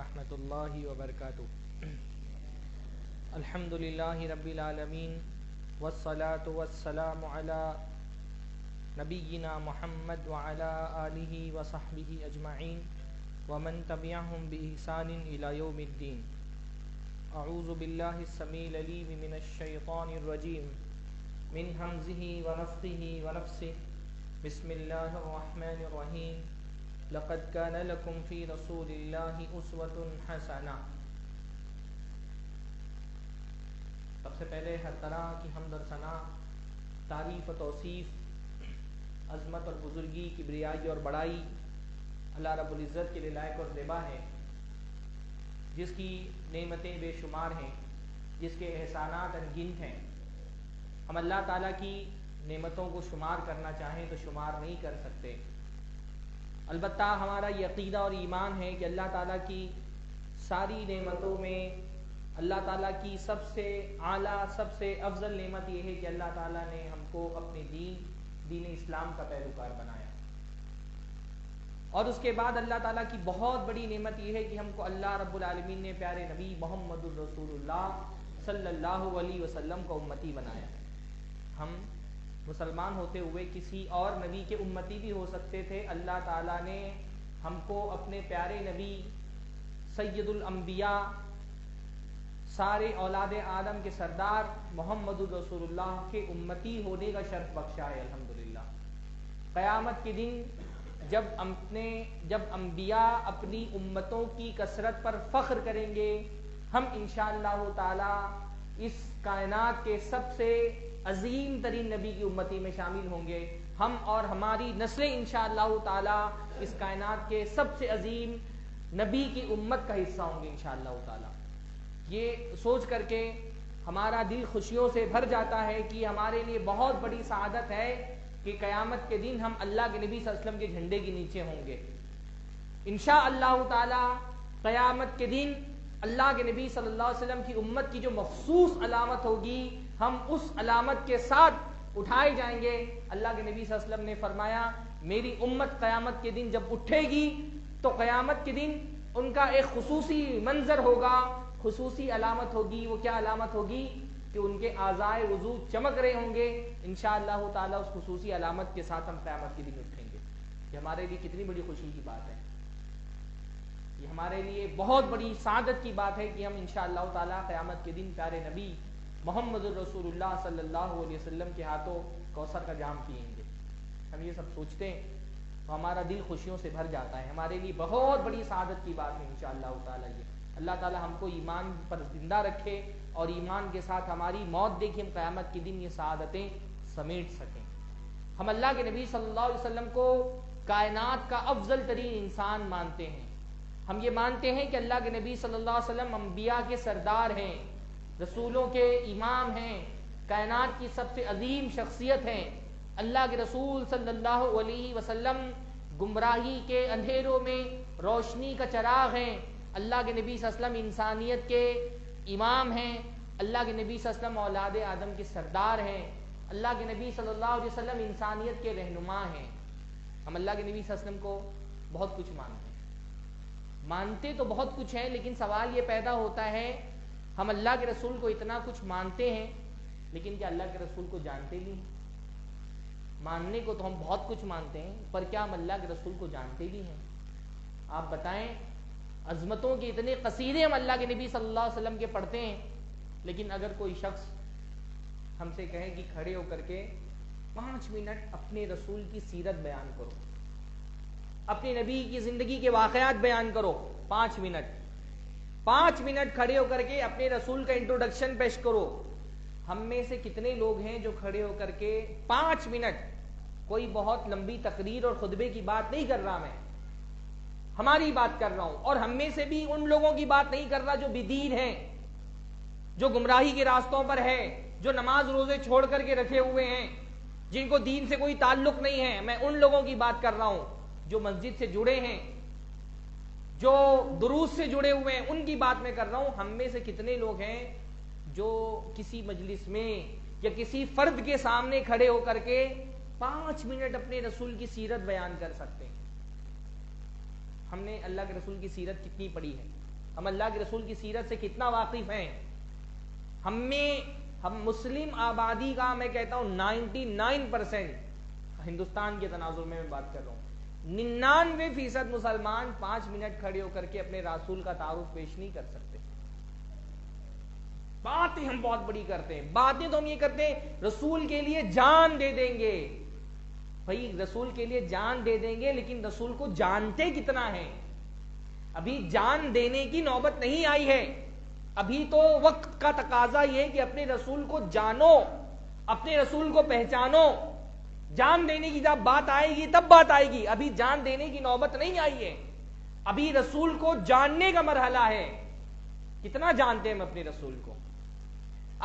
ورحمۃ اللہ وبرکاتہ۔ الحمدللہ رب العالمین والصلاة والسلام علی نبینا محمد وعلی آلہ وصحبہ اجمعین ومن تبعہم بإحسان الی یوم الدین۔ اعوذ باللہ السمیع العلیم من الشیطان الرجیم من ہمزہ ونفخہ ونفثہ۔ بسم اللہ الرحمن الرحیم۔ لقد كان لكم في رسول الله أسوة حسنة۔ سب سے پہلے ہر طرح کی حمد و ثنا، تعریف و توصیف، عظمت اور بزرگی، کبریائی اور بڑائی اللہ رب العزت کے لیے لائق اور زیبا ہے، جس کی نعمتیں بے شمار ہیں، جس کے احسانات انگنت ہیں۔ ہم اللہ تعالیٰ کی نعمتوں کو شمار کرنا چاہیں تو شمار نہیں کر سکتے۔ البتہ ہمارا یہ عقیدہ اور ایمان ہے کہ اللہ تعالیٰ کی ساری نعمتوں میں اللہ تعالیٰ کی سب سے اعلیٰ، سب سے افضل نعمت یہ ہے کہ اللہ تعالیٰ نے ہم کو اپنے دین اسلام کا پیروکار بنایا، اور اس کے بعد اللہ تعالیٰ کی بہت بڑی نعمت یہ ہے کہ ہم کو اللہ رب العالمین نے پیارے نبی محمد الرسول اللہ صلی اللہ علیہ وسلم کا امتی بنایا۔ ہم مسلمان ہوتے ہوئے کسی اور نبی کے امتی بھی ہو سکتے تھے، اللہ تعالیٰ نے ہم کو اپنے پیارے نبی سید الانبیاء، سارے اولاد آدم کے سردار محمد الرسول اللہ کے امتی ہونے کا شرف بخشا ہے الحمدللہ۔ قیامت کے دن جب انبیاء اپنی امتوں کی کثرت پر فخر کریں گے، ہم انشاءاللہ تعالی اس کائنات کے سب سے عظیم ترین نبی کی امتی میں شامل ہوں گے۔ ہم اور ہماری نسلیں انشاءاللہ تعالی اس کائنات کے سب سے عظیم نبی کی امت کا حصہ ہوں گے انشاءاللہ تعالی۔ یہ سوچ کر کے ہمارا دل خوشیوں سے بھر جاتا ہے کہ ہمارے لیے بہت بڑی سعادت ہے کہ قیامت کے دن ہم اللہ کے نبی صلی اللہ علیہ وسلم کے جھنڈے کے نیچے ہوں گے انشاءاللہ تعالی۔ قیامت کے دن اللہ کے نبی صلی اللہ علیہ وسلم کی امت کی جو مخصوص علامت ہوگی، ہم اس علامت کے ساتھ اٹھائے جائیں گے۔ اللہ کے نبی صلی اللہ علیہ وسلم نے فرمایا، میری امت قیامت کے دن جب اٹھے گی تو قیامت کے دن ان کا ایک خصوصی منظر ہوگا، خصوصی علامت ہوگی۔ وہ کیا علامت ہوگی؟ کہ ان کے اعضائے وضو چمک رہے ہوں گے انشاءاللہ تعالی۔ اس خصوصی علامت کے ساتھ ہم قیامت کے دن اٹھیں گے۔ یہ ہمارے لیے کتنی بڑی خوشی کی بات ہے، یہ ہمارے لیے بہت بڑی سعادت کی بات ہے کہ ہم انشاءاللہ تعالی قیامت کے دن پیارے نبی محمد الرسول اللہ صلی اللہ علیہ وسلم کے ہاتھوں کوثر کا جام پئیں گے۔ ہم یہ سب سوچتے ہیں تو ہمارا دل خوشیوں سے بھر جاتا ہے۔ ہمارے لیے بہت بڑی سعادت کی بات ہے انشاءاللہ تعالی یہ۔ اللہ تعالی ہم کو ایمان پر زندہ رکھے اور ایمان کے ساتھ ہماری موت دیکھیں، ہم قیامت کے دن یہ سعادتیں سمیٹ سکیں۔ ہم اللہ کے نبی صلی اللہ علیہ وسلم کو کائنات کا افضل ترین انسان مانتے ہیں۔ ہم یہ مانتے ہیں کہ اللہ کے نبی صلی اللہ علیہ وسلم انبیاء کے سردار ہیں، رسولوں کے امام ہیں، کائنات کی سب سے عظیم شخصیت ہیں۔ اللہ کے رسول صلی اللہ علیہ وسلم گمراہی کے اندھیروں میں روشنی کا چراغ ہیں۔ اللہ کے نبی صلی اللہ علیہ وسلم انسانیت کے امام ہیں۔ اللہ کے نبی صلی اللہ علیہ وسلم اولاد آدم کے سردار ہیں۔ اللہ کے نبی صلی اللہ علیہ وسلم انسانیت کے رہنما ہیں۔ ہم اللہ کے نبی صلی اللہ علیہ وسلم کو بہت کچھ مانتے تو بہت کچھ ہے، لیکن سوال یہ پیدا ہوتا ہے، ہم اللہ کے رسول کو اتنا کچھ مانتے ہیں لیکن کیا اللہ کے رسول کو جانتے بھی ہیں؟ ماننے کو تو ہم بہت کچھ مانتے ہیں، پر کیا ہم اللہ کے رسول کو جانتے بھی ہیں؟ آپ بتائیں، عظمتوں کے اتنے قصیدے ہم اللہ کے نبی صلی اللہ علیہ وسلم کے پڑھتے ہیں، لیکن اگر کوئی شخص ہم سے کہے کہ کھڑے ہو کر کے 5 منٹ اپنے رسول کی سیرت بیان کرو، اپنے نبی کی زندگی کے واقعات بیان کرو، 5 منٹ کھڑے ہو کر کے اپنے رسول کا انٹروڈکشن پیش کرو، ہم میں سے کتنے لوگ ہیں جو کھڑے ہو کر کے 5 منٹ، کوئی بہت لمبی تقریر اور خطبے کی بات نہیں کر رہا، میں ہماری بات کر رہا ہوں، اور ہم میں سے بھی ان لوگوں کی بات نہیں کر رہا جو بدین ہیں، جو گمراہی کے راستوں پر ہے، جو نماز روزے چھوڑ کر کے رکھے ہوئے ہیں، جن کو دین سے کوئی تعلق نہیں ہے، میں ان لوگوں کی بات کر رہا ہوں جو مسجد سے جڑے ہیں، جو دروس سے جڑے ہوئے ہیں، ان کی بات میں کر رہا ہوں۔ ہم میں سے کتنے لوگ ہیں جو کسی مجلس میں یا کسی فرد کے سامنے کھڑے ہو کر کے 5 منٹ اپنے رسول کی سیرت بیان کر سکتے ہیں؟ ہم نے اللہ کے رسول کی سیرت کتنی پڑھی ہے؟ ہم اللہ کے رسول کی سیرت سے کتنا واقف ہیں؟ ہم مسلم آبادی کا میں کہتا ہوں 99% ہندوستان کے تناظر میں بات کر رہا ہوں، 99% مسلمان 5 منٹ کھڑے ہو کر کے اپنے رسول کا تعارف پیش نہیں کر سکتے۔ باتیں ہم بہت بڑی کرتے ہیں، باتیں تو ہم یہ کرتے ہیں رسول کے لیے جان دے دیں گے۔ بھائی رسول کے لیے جان دے دیں گے، لیکن رسول کو جانتے کتنا ہے؟ ابھی جان دینے کی نوبت نہیں آئی ہے، ابھی تو وقت کا تقاضا یہ کہ اپنے رسول کو جانو، اپنے رسول کو پہچانو۔ جان دینے کی جب بات آئے گی تب بات آئے گی، ابھی جان دینے کی نوبت نہیں آئی ہے، ابھی رسول کو جاننے کا مرحلہ ہے۔ کتنا جانتے ہیں ہم اپنے رسول کو؟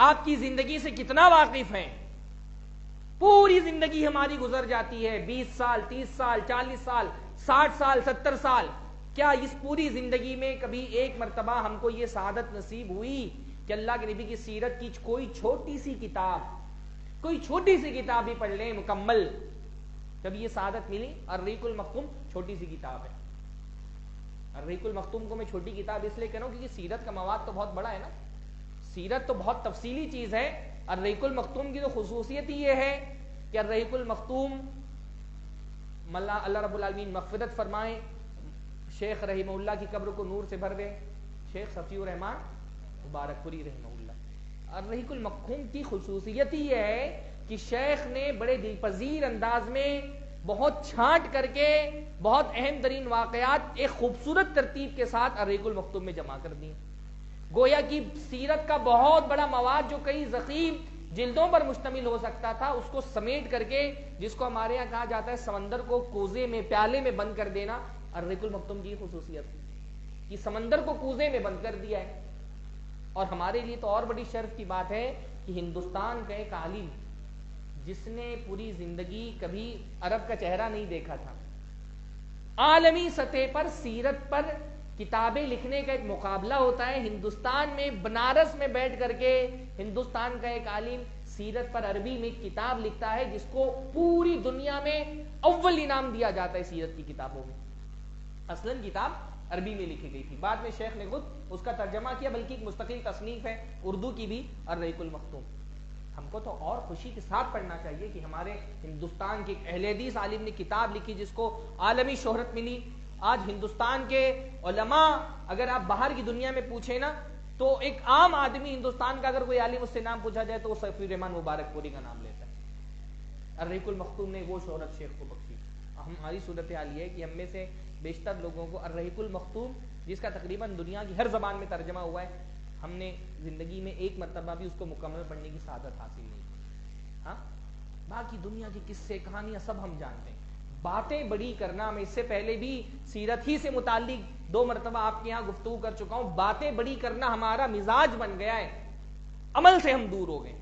آپ کی زندگی سے کتنا واقف ہیں؟ پوری زندگی ہماری گزر جاتی ہے، 20 سال 30 سال 40 سال 60 سال 70 سال، کیا اس پوری زندگی میں کبھی ایک مرتبہ ہم کو یہ سعادت نصیب ہوئی کہ اللہ کے نبی کی سیرت کی کوئی چھوٹی سی کتاب بھی پڑھ لیں مکمل؟ کبھی یہ سعادت ملی؟ الرحیق المختوم چھوٹی سی کتاب ہے۔ الرحیق المختوم کو میں چھوٹی کتاب اس لیے کہہ رہا ہوں کیونکہ سیرت کا مواد تو بہت بڑا ہے نا، سیرت تو بہت تفصیلی چیز ہے۔ الرحیق المختوم کی تو خصوصیت ہی یہ ہے کہ الرحیق المختوم اللہ رب العالمین مغفرت فرمائے، شیخ رحمہ اللہ کی قبر کو نور سے بھر دے، شیخ صفی الرحمان مبارک پوری رحمہ اللہ۔ الرحیق المختوم کی خصوصیت ہی یہ ہے کہ شیخ نے بڑے دل پذیر انداز میں بہت چھانٹ کر کے بہت اہم ترین واقعات ایک خوبصورت ترتیب کے ساتھ الرحیق المختوم میں جمع کر دیے۔ گویا کی سیرت کا بہت بڑا مواد جو کئی ضخیم جلدوں پر مشتمل ہو سکتا تھا، اس کو سمیٹ کر کے، جس کو ہمارے یہاں کہا جاتا ہے سمندر کو کوزے میں پیالے میں بند کر دینا، الرحیق المختوم کی خصوصیت ہے کہ سمندر کو کوزے میں بند کر دیا ہے۔ اور ہمارے لیے تو اور بڑی شرف کی بات ہے کہ ہندوستان کا ایک عالم جس نے پوری زندگی کبھی عرب کا چہرہ نہیں دیکھا تھا، عالمی سطح پر سیرت پر کتابیں لکھنے کا ایک مقابلہ ہوتا ہے، ہندوستان میں بنارس میں بیٹھ کر کے ہندوستان کا ایک عالم سیرت پر عربی میں کتاب لکھتا ہے جس کو پوری دنیا میں اول انعام دیا جاتا ہے سیرت کی کتابوں میں۔ اصلاً کتاب عربی میں لکھی گئی تھی، بعد میں شیخ نے خود اس کا ترجمہ کیا، بلکہ ایک مستقل تصنیف ہے اردو کی بھی، الرحیق المختوم۔ ہم کو تو اور خوشی کے ساتھ پڑھنا چاہیے کہ ہمارے ہندوستان کے اہل حدیث عالم نے کتاب لکھی جس کو عالمی شہرت ملی۔ آج ہندوستان کے علماء اگر آپ باہر کی دنیا میں پوچھیں نا تو ایک عام آدمی ہندوستان کا اگر کوئی عالم اس سے نام پوچھا جائے تو وہ صفی الرحمان مبارک پوری کا نام لیتا ہے۔ الرحیق المختوم نے وہ شہرت شیخ کو بخشی۔ ہماری صورتحال یہ ہے کہ ہم میں سے بیشتر لوگوں کو الرحیق المختوم، جس کا تقریباً دنیا کی ہر زبان میں ترجمہ ہوا ہے، ہم نے زندگی میں ایک مرتبہ بھی اس کو مکمل پڑھنے کی سعادت حاصل نہیں کی۔ ہاں، باقی دنیا کی قصے کہانیاں سب ہم جانتے ہیں۔ باتیں بڑی کرنا، میں اس سے پہلے بھی سیرت ہی سے متعلق 2 مرتبہ آپ کے یہاں گفتگو کر چکا ہوں، باتیں بڑی کرنا ہمارا مزاج بن گیا ہے، عمل سے ہم دور ہو گئے،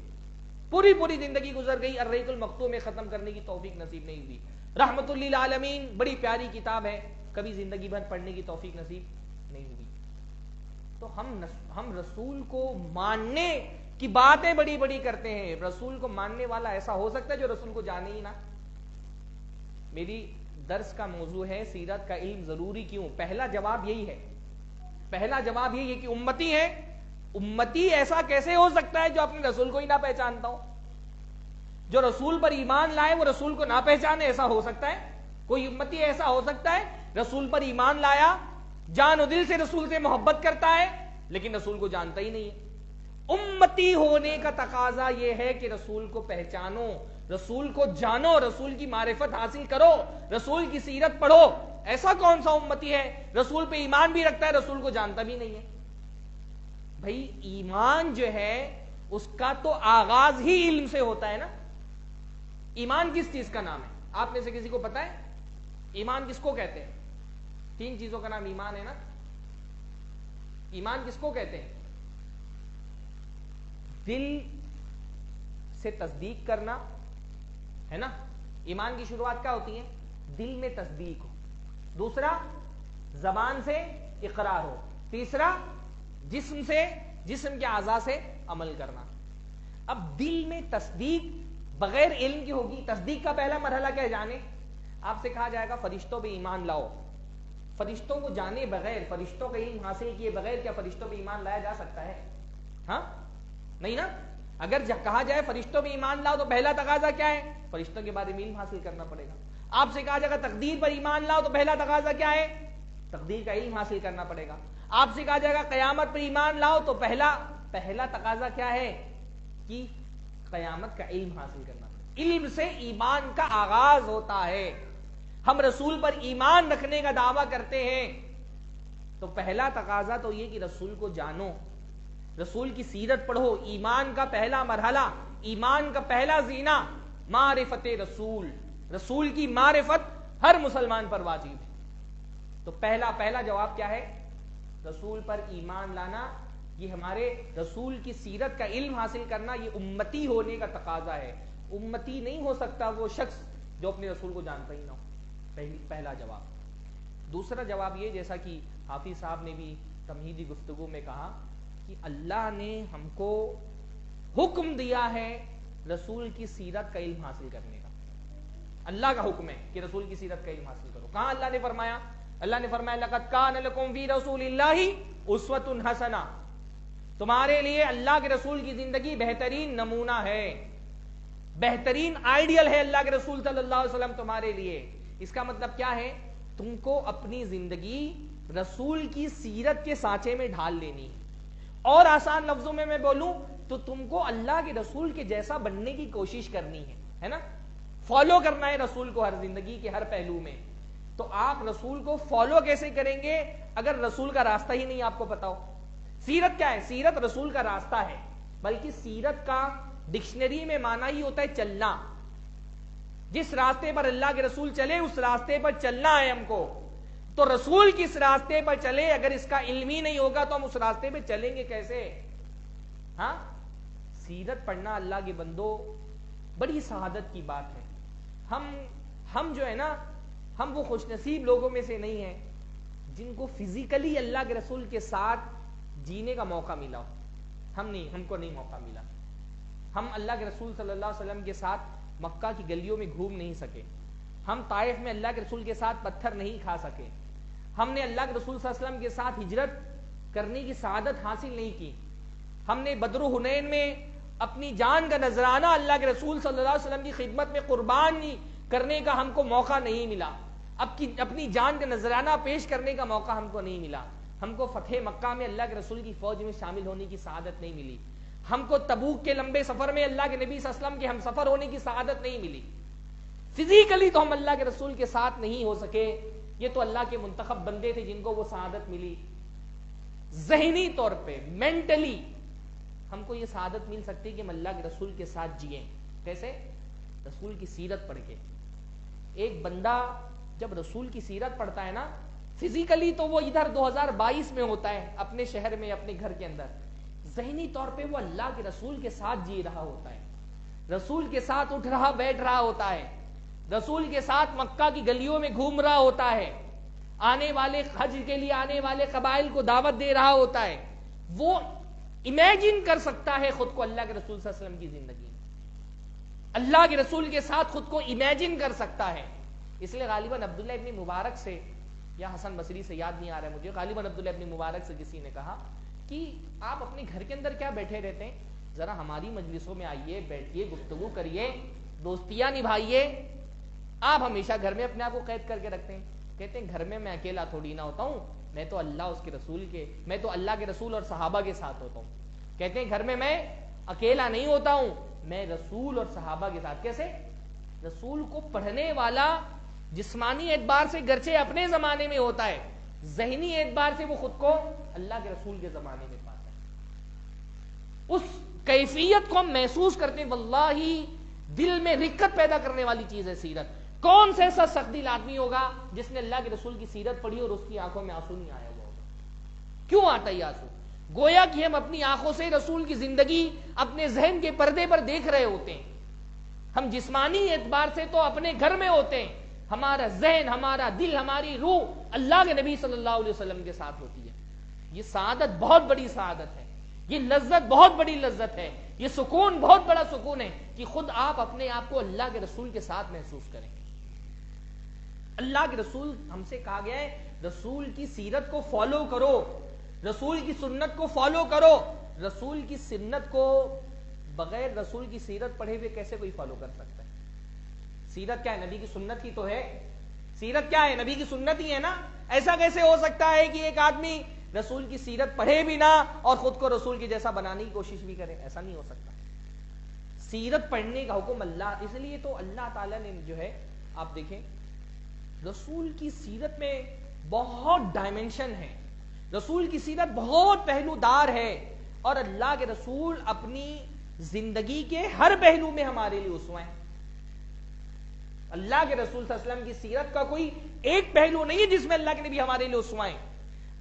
پوری زندگی گزر گئی، الرحیق المختوم میں ختم کرنے کی توفیق نصیب نہیں ہوئی۔ رحمت للعالمین بڑی پیاری کتاب ہے، کبھی زندگی بھر پڑھنے کی توفیق نصیب نہیں ہوئی۔ تو ہم رسول کو ماننے کی باتیں بڑی کرتے ہیں، رسول کو ماننے والا ایسا ہو سکتا ہے جو رسول کو جانے ہی نہ؟ میری درس کا موضوع ہے سیرت کا علم ضروری کیوں؟ پہلا جواب یہی ہے کہ امتی ہے، امتی ایسا کیسے ہو سکتا ہے جو اپنے رسول کو ہی نہ پہچانتا ہو؟ جو رسول پر ایمان لائے وہ رسول کو نہ پہچانے، ایسا ہو سکتا ہے؟ کوئی امتی ایسا ہو سکتا ہے رسول پر ایمان لایا، جان و دل سے رسول سے محبت کرتا ہے لیکن رسول کو جانتا ہی نہیں ہے؟ امتی ہونے کا تقاضا یہ ہے کہ رسول کو پہچانو، رسول کو جانو، رسول کی معرفت حاصل کرو، رسول کی سیرت پڑھو۔ ایسا کون سا امتی ہے رسول پہ ایمان بھی رکھتا ہے رسول کو جانتا بھی نہیں ہے؟ بھائی ایمان جو ہے اس کا تو آغاز ہی علم سے ہوتا ہے نا۔ ایمان کس چیز کا نام ہے؟ آپ میں سے کسی کو پتا ہے ایمان کس کو کہتے ہیں؟ 3 چیزوں کا نام ایمان ہے نا۔ ایمان کس کو کہتے ہیں؟ دل سے تصدیق کرنا ہے نا۔ ایمان کی شروعات کیا ہوتی ہے؟ دل میں تصدیق ہو، دوسرا زبان سے اقرار ہو، تیسرا جسم کے اعضاء سے عمل کرنا۔ اب دل میں تصدیق بغیر علم کی ہوگی؟ تصدیق کا پہلا مرحلہ کیا ہے جانے؟ آپ سے کہا جائے گا فرشتوں پہ ایمان لاؤ، فرشتوں کو جانے بغیر، فرشتوں کا علم حاصل کیے بغیر کیا فرشتوں پہ ایمان لایا جا سکتا ہے؟ ہاں نہیں نا. اگر کہا جائے فرشتوں پہ ایمان لاؤ تو پہلا تقاضا کیا ہے؟ فرشتوں کے بارے میں علم حاصل کرنا پڑے گا. آپ سے کہا جائے گا تقدیر پر ایمان لاؤ تو پہلا تقاضا کیا ہے؟ تقدیر کا علم حاصل کرنا پڑے گا. آپ سے کہا جائے گا قیامت پر ایمان لاؤ تو پہلا تقاضا کیا ہے؟ کہ قیامت کا علم حاصل کرنا پڑے گا. علم سے ایمان کا آغاز ہوتا ہے. ہم رسول پر ایمان رکھنے کا دعویٰ کرتے ہیں تو پہلا تقاضا تو یہ کہ رسول کو جانو، رسول کی سیرت پڑھو. ایمان کا پہلا مرحلہ، ایمان کا پہلا زینہ معرفت رسول. رسول کی معرفت ہر مسلمان پر واجب ہے. تو پہلا جواب کیا ہے؟ رسول پر ایمان لانا. یہ ہمارے رسول کی سیرت کا علم حاصل کرنا، یہ امتی ہونے کا تقاضا ہے. امتی نہیں ہو سکتا وہ شخص جو اپنے رسول کو جانتا ہی نہ ہو. پہلا جواب. دوسرا جواب یہ، جیسا کہ حافظ صاحب نے بھی تمہیدی گفتگو میں کہا کہ اللہ نے ہم کو حکم دیا ہے رسول کی سیرت کا علم حاصل کرنے کا. اللہ کا حکم ہے کہ رسول کی سیرت کا علم حاصل کرو. کہاں اللہ نے فرمایا؟ اللہ نے فرمایا لقد کان لکم فی رسول اللہ اسوۃ حسنہ. تمہارے لیے اللہ کے رسول کی زندگی بہترین نمونہ ہے، بہترین آئیڈیل ہے اللہ کے رسول صلی اللہ علیہ وسلم تمہارے لیے. اس کا مطلب کیا ہے؟ تم کو اپنی زندگی رسول کی سیرت کے سانچے میں ڈھال لینی ہے. اور آسان لفظوں میں بولوں تو تم کو اللہ کے رسول کے جیسا بننے کی کوشش کرنی ہے نا. فالو کرنا ہے رسول کو ہر زندگی کے ہر پہلو میں. تو آپ رسول کو فالو کیسے کریں گے اگر رسول کا راستہ ہی نہیں آپ کو پتا ہو؟ سیرت کیا ہے؟ سیرت رسول کا راستہ ہے. بلکہ سیرت کا ڈکشنری میں معنی ہی ہوتا ہے چلنا. جس راستے پر اللہ کے رسول چلے اس راستے پر چلنا ہے ہم کو. تو رسول کس راستے پر چلے اگر اس کا علم ہی نہیں ہوگا تو ہم اس راستے پہ چلیں گے کیسے؟ ہاں، سیرت پڑھنا اللہ کے بندو بڑی سعادت کی بات ہے. ہم جو ہے نا، ہم وہ خوش نصیب لوگوں میں سے نہیں ہیں جن کو فزیکلی اللہ کے رسول کے ساتھ جینے کا موقع ملا ہو. ہم کو نہیں موقع ملا. ہم اللہ کے رسول صلی اللہ علیہ وسلم کے ساتھ مکہ کی گلیوں میں گھوم نہیں سکے. ہم طائف میں اللہ کے رسول کے ساتھ پتھر نہیں کھا سکے. ہم نے اللہ کے رسول صلی اللہ علیہ وسلم کے ساتھ ہجرت کرنے کی سعادت حاصل نہیں کی. ہم نے بدر و حنین میں اپنی جان کا نذرانہ اللہ کے رسول صلی اللہ علیہ وسلم کی خدمت میں قربان کرنے کا ہم کو موقع نہیں ملا. اپنی جان کا نذرانہ پیش کرنے کا موقع ہم کو نہیں ملا. ہم کو فتح مکہ میں اللہ کے رسول کی فوج میں شامل ہونے کی سعادت نہیں ملی. ہم کو تبوک کے لمبے سفر میں اللہ کے نبی صلی اللہ علیہ وسلم کے ہم سفر ہونے کی سعادت نہیں ملی. فزیکلی تو ہم اللہ کے رسول کے ساتھ نہیں ہو سکے. یہ تو اللہ کے منتخب بندے تھے جن کو وہ سعادت ملی. ذہنی طور پہ، مینٹلی ہم کو یہ سعادت مل سکتی کہ ہم اللہ کے رسول کے ساتھ جئیں. کیسے؟ رسول کی سیرت پڑھ کے. ایک بندہ جب رسول کی سیرت پڑھتا ہے نا، فزیکلی تو وہ ادھر 2022 میں ہوتا ہے اپنے شہر میں اپنے گھر کے اندر. ذہنی طور پہ وہ اللہ کے رسول کے ساتھ جی رہا ہوتا ہے، رسول کے ساتھ اٹھ رہا بیٹھ رہا ہوتا ہے، رسول کے ساتھ مکہ کی گلیوں میں گھوم رہا ہوتا ہے، آنے والے حج کے لیے آنے والے قبائل کو دعوت دے رہا ہوتا ہے. وہ امیجن کر سکتا ہے خود کو اللہ کے رسول صلی اللہ علیہ وسلم کی زندگی، اللہ کے رسول کے ساتھ خود کو امیجن کر سکتا ہے. اس لیے غالباً عبداللہ ابن مبارک سے یا حسن بصری سے یاد نہیں آ رہا ہے مجھے، غالباً عبداللہ ابن مبارک سے کسی نے کہا کہ آپ اپنے گھر کے اندر کیا بیٹھے رہتے ہیں، ذرا ہماری مجلسوں میں آئیے، بیٹھیے، گفتگو کریے، دوستیاں نبھائیے. آپ ہمیشہ گھر میں اپنے آپ کو قید کر کے رکھتے ہیں. کہتے ہیں گھر میں میں اکیلا تھوڑی نہ ہوتا ہوں، میں تو اللہ کے رسول اور صحابہ کے ساتھ ہوتا ہوں. کہتے ہیں گھر میں اکیلا نہیں ہوتا ہوں، میں رسول اور صحابہ کے ساتھ. کیسے؟ رسول کو پڑھنے والا جسمانی اعتبار سے گرچہ اپنے زمانے میں ہوتا ہے، ذہنی اعتبار سے وہ خود کو اللہ کے رسول کے زمانے میں پاتا ہے. اس کیفیت کو ہم محسوس کرتے ہیں. واللہ دل میں رکت پیدا کرنے والی چیز ہے سیرت. کون سے ایسا سخت دل آدمی ہوگا جس نے اللہ کے رسول کی سیرت پڑھی اور اس کی آنکھوں میں آنسو نہیں آیا ہوا؟ کیوں آتا ہے آنسو؟ گویا کہ ہم اپنی آنکھوں سے رسول کی زندگی اپنے ذہن کے پردے پر دیکھ رہے ہوتے ہیں. ہم جسمانی اعتبار سے تو اپنے گھر میں ہوتے ہیں، ہمارا ذہن، ہمارا دل، ہماری روح اللہ کے نبی صلی اللہ علیہ وسلم کے ساتھ ہوتی ہے. یہ سعادت بہت بڑی سعادت ہے، یہ لذت بہت بڑی لذت ہے، یہ سکون بہت بڑا سکون ہے کہ خود آپ اپنے آپ کو اللہ کے رسول کے ساتھ محسوس کریں. اللہ کے رسول ہم سے کہا گیا ہے رسول کی سیرت کو فالو کرو، رسول کی سنت کو فالو کرو۔ رسول کی سنت کو بغیر رسول کی سیرت پڑھے ہوئے کیسے کوئی فالو کر سکتا ہے؟ سیرت کیا ہے؟ نبی کی سنت ہی تو ہے۔ سیرت کیا ہے؟ نبی کی سنت ہی ہے نا۔ ایسا کیسے ہو سکتا ہے کہ ایک آدمی رسول کی سیرت پڑھے بھی نہ اور خود کو رسول کے جیسا بنانے کی کوشش بھی کرے؟ ایسا نہیں ہو سکتا۔ سیرت پڑھنے کا حکم اللہ، اس لیے تو اللہ تعالیٰ نے جو ہے، آپ دیکھیں رسول کی سیرت میں بہت ڈائمنشن ہے، رسول کی سیرت بہت پہلو دار ہے، اور اللہ کے رسول اپنی زندگی کے ہر پہلو میں ہمارے لیے اسوہ ہیں۔ اللہ کے رسول صلی اللہ علیہ وسلم کی سیرت کا کوئی ایک پہلو نہیں ہے جس میں اللہ کے نبی ہمارے لیے اسوہ ہیں۔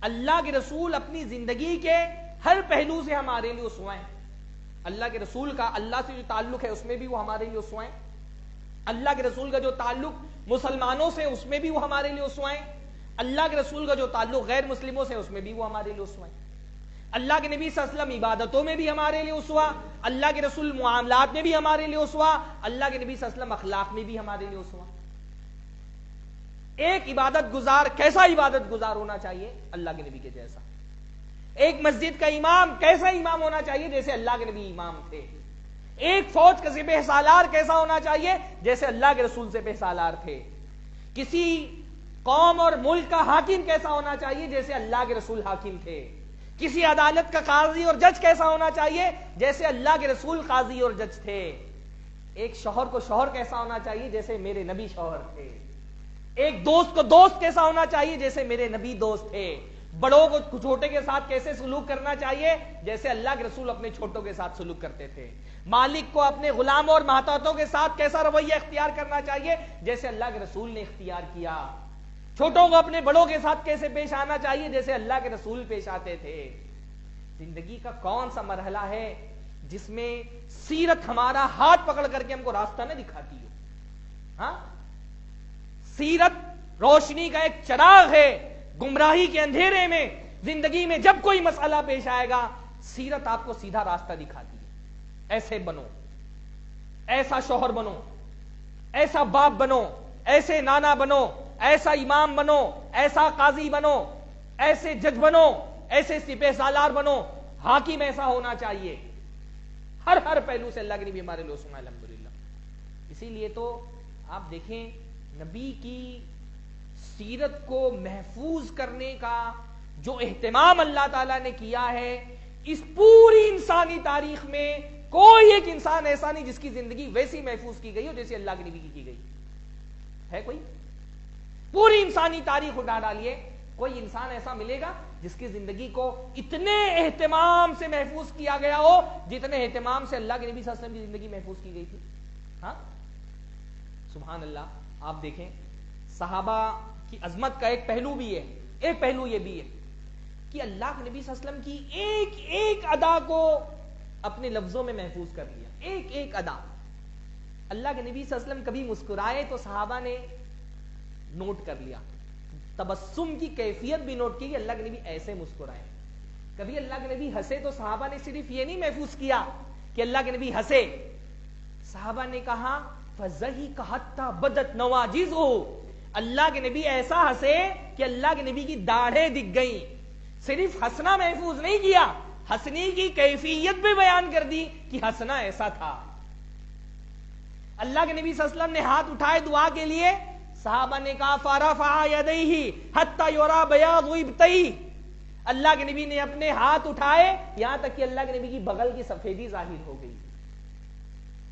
اللہ کے رسول اپنی زندگی کے ہر پہلو سے ہمارے لیے اسوہ ہیں۔ اللہ کے رسول کا اللہ سے جو تعلق ہے اس میں بھی وہ ہمارے لیے اسوہ ہیں۔ اللہ کے رسول کا جو تعلق مسلمانوں سے اس میں بھی وہ ہمارے لیے اسوہ ہیں۔ اللہ کے رسول کا جو تعلق غیر مسلموں سے اس میں بھی وہ ہمارے لیے اسوہ ہیں۔ اللہ کے نبی صلی اللہ علیہ وسلم عبادتوں میں بھی ہمارے لیے اسوہ، اللہ کے رسول معاملات میں بھی ہمارے لیے اسوہ، اللہ کے نبی صلی اللہ علیہ وسلم اخلاق میں بھی ہمارے لیے اسوہ۔ ایک عبادت گزار کیسا عبادت گزار ہونا چاہیے؟ اللہ کے نبی کے جیسا۔ ایک مسجد کا امام کیسا امام ہونا چاہیے؟ جیسے اللہ کے نبی امام تھے۔ ایک فوج کا سپہ سالار کیسا ہونا چاہیے؟ جیسے اللہ کے رسول سپہ سالار تھے۔ کسی قوم اور ملک کا حاکم کیسا ہونا چاہیے؟ جیسے اللہ کے رسول حاکم تھے۔ کسی عدالت کا قاضی اور جج کیسا ہونا چاہیے؟ جیسے اللہ کے رسول قاضی اور جج تھے۔ ایک شوہر کو شوہر کیسا ہونا چاہیے؟ جیسے میرے نبی شوہر تھے۔ ایک دوست کو دوست کیسا ہونا چاہیے؟ جیسے میرے نبی دوست تھے۔ بڑوں کو چھوٹے کے ساتھ کیسے سلوک کرنا چاہیے؟ جیسے اللہ کے رسول اپنے چھوٹوں کے ساتھ سلوک کرتے تھے۔ مالک کو اپنے غلاموں اور محتاطوں کے ساتھ کیسا رویہ اختیار کرنا چاہیے؟ جیسے اللہ کے رسول نے اختیار کیا۔ چھوٹوں کو اپنے بڑوں کے ساتھ کیسے پیش آنا چاہیے؟ جیسے اللہ کے رسول پیش آتے تھے۔ زندگی کا کون سا مرحلہ ہے جس میں سیرت ہمارا ہاتھ پکڑ کر کے ہم کو راستہ نہ دکھاتی ہو؟ ہاں، سیرت روشنی کا ایک چراغ ہے گمراہی کے اندھیرے میں۔ زندگی میں جب کوئی مسئلہ پیش آئے گا سیرت آپ کو سیدھا راستہ دکھاتی ہے۔ ایسے بنو، ایسا شوہر بنو، ایسا باپ بنو، ایسے نانا بنو، ایسا امام بنو، ایسا قاضی بنو، ایسے جج بنو، ایسے سپہ سالار بنو، حاکم ایسا ہونا چاہیے۔ ہر پہلو سے اللہ کے نبی ہمارے لیے سنا الحمدللہ۔ اسی لیے تو آپ دیکھیں نبی کی سیرت کو محفوظ کرنے کا جو اہتمام اللہ تعالیٰ نے کیا ہے، اس پوری انسانی تاریخ میں کوئی ایک انسان ایسا نہیں جس کی زندگی ویسی محفوظ کی گئی ہو جیسے اللہ کے نبی کی گئی ہے۔ کوئی پوری انسانی تاریخ اٹھا ڈالیے، کوئی انسان ایسا ملے گا جس کی زندگی کو اتنے اہتمام سے محفوظ کیا گیا ہو جتنے اہتمام سے اللہ کے نبی صلی اللہ علیہ وسلم کی زندگی محفوظ کی گئی تھی؟ ہاں، سبحان اللہ۔ آپ دیکھیں صحابہ کی عظمت کا ایک پہلو بھی ہے، ایک پہلو یہ بھی ہے کہ اللہ کے نبی صلی اللہ علیہ وسلم کی ایک ایک ادا کو اپنے لفظوں میں محفوظ کر لیا۔ ایک ایک ادا اللہ کے نبی صلی اللہ علیہ وسلم کبھی مسکرائے تو صحابہ نے نوٹ کر لیا، تبسم کی کیفیت بھی نوٹ کی کہ اللہ کے نبی ایسے مسکرائے۔ کبھی اللہ کے نبی ہنسے تو صحابہ نے صرف یہ نہیں محفوظ کیا کہ اللہ کے نبی ہنسے، صحابہ نے کہا فَضَحِكَ حَتَّى بَدَتْ نَوَاجِذُهُ، اللہ کے نبی ایسا ہنسے کہ اللہ کے نبی کی داڑھیں دکھ گئیں۔ صرف ہنسنا محفوظ نہیں کیا، ہنسنے کی کیفیت بھی بیان کر دی کہ ہنسنا ایسا تھا۔ اللہ کے نبی صلی اللہ علیہ وسلم نے ہاتھ اٹھائے دعا کے لیے، صحابہ نے کہا فَرَفَعَ يَدَيْهِ حَتَّى يُرَى بَيَاضُ إِبْطَيْهِ، اللہ کے نبی نے اپنے ہاتھ اٹھائے یہاں تک کہ اللہ کے نبی کی بغل کی سفیدی ظاہر ہو گئی۔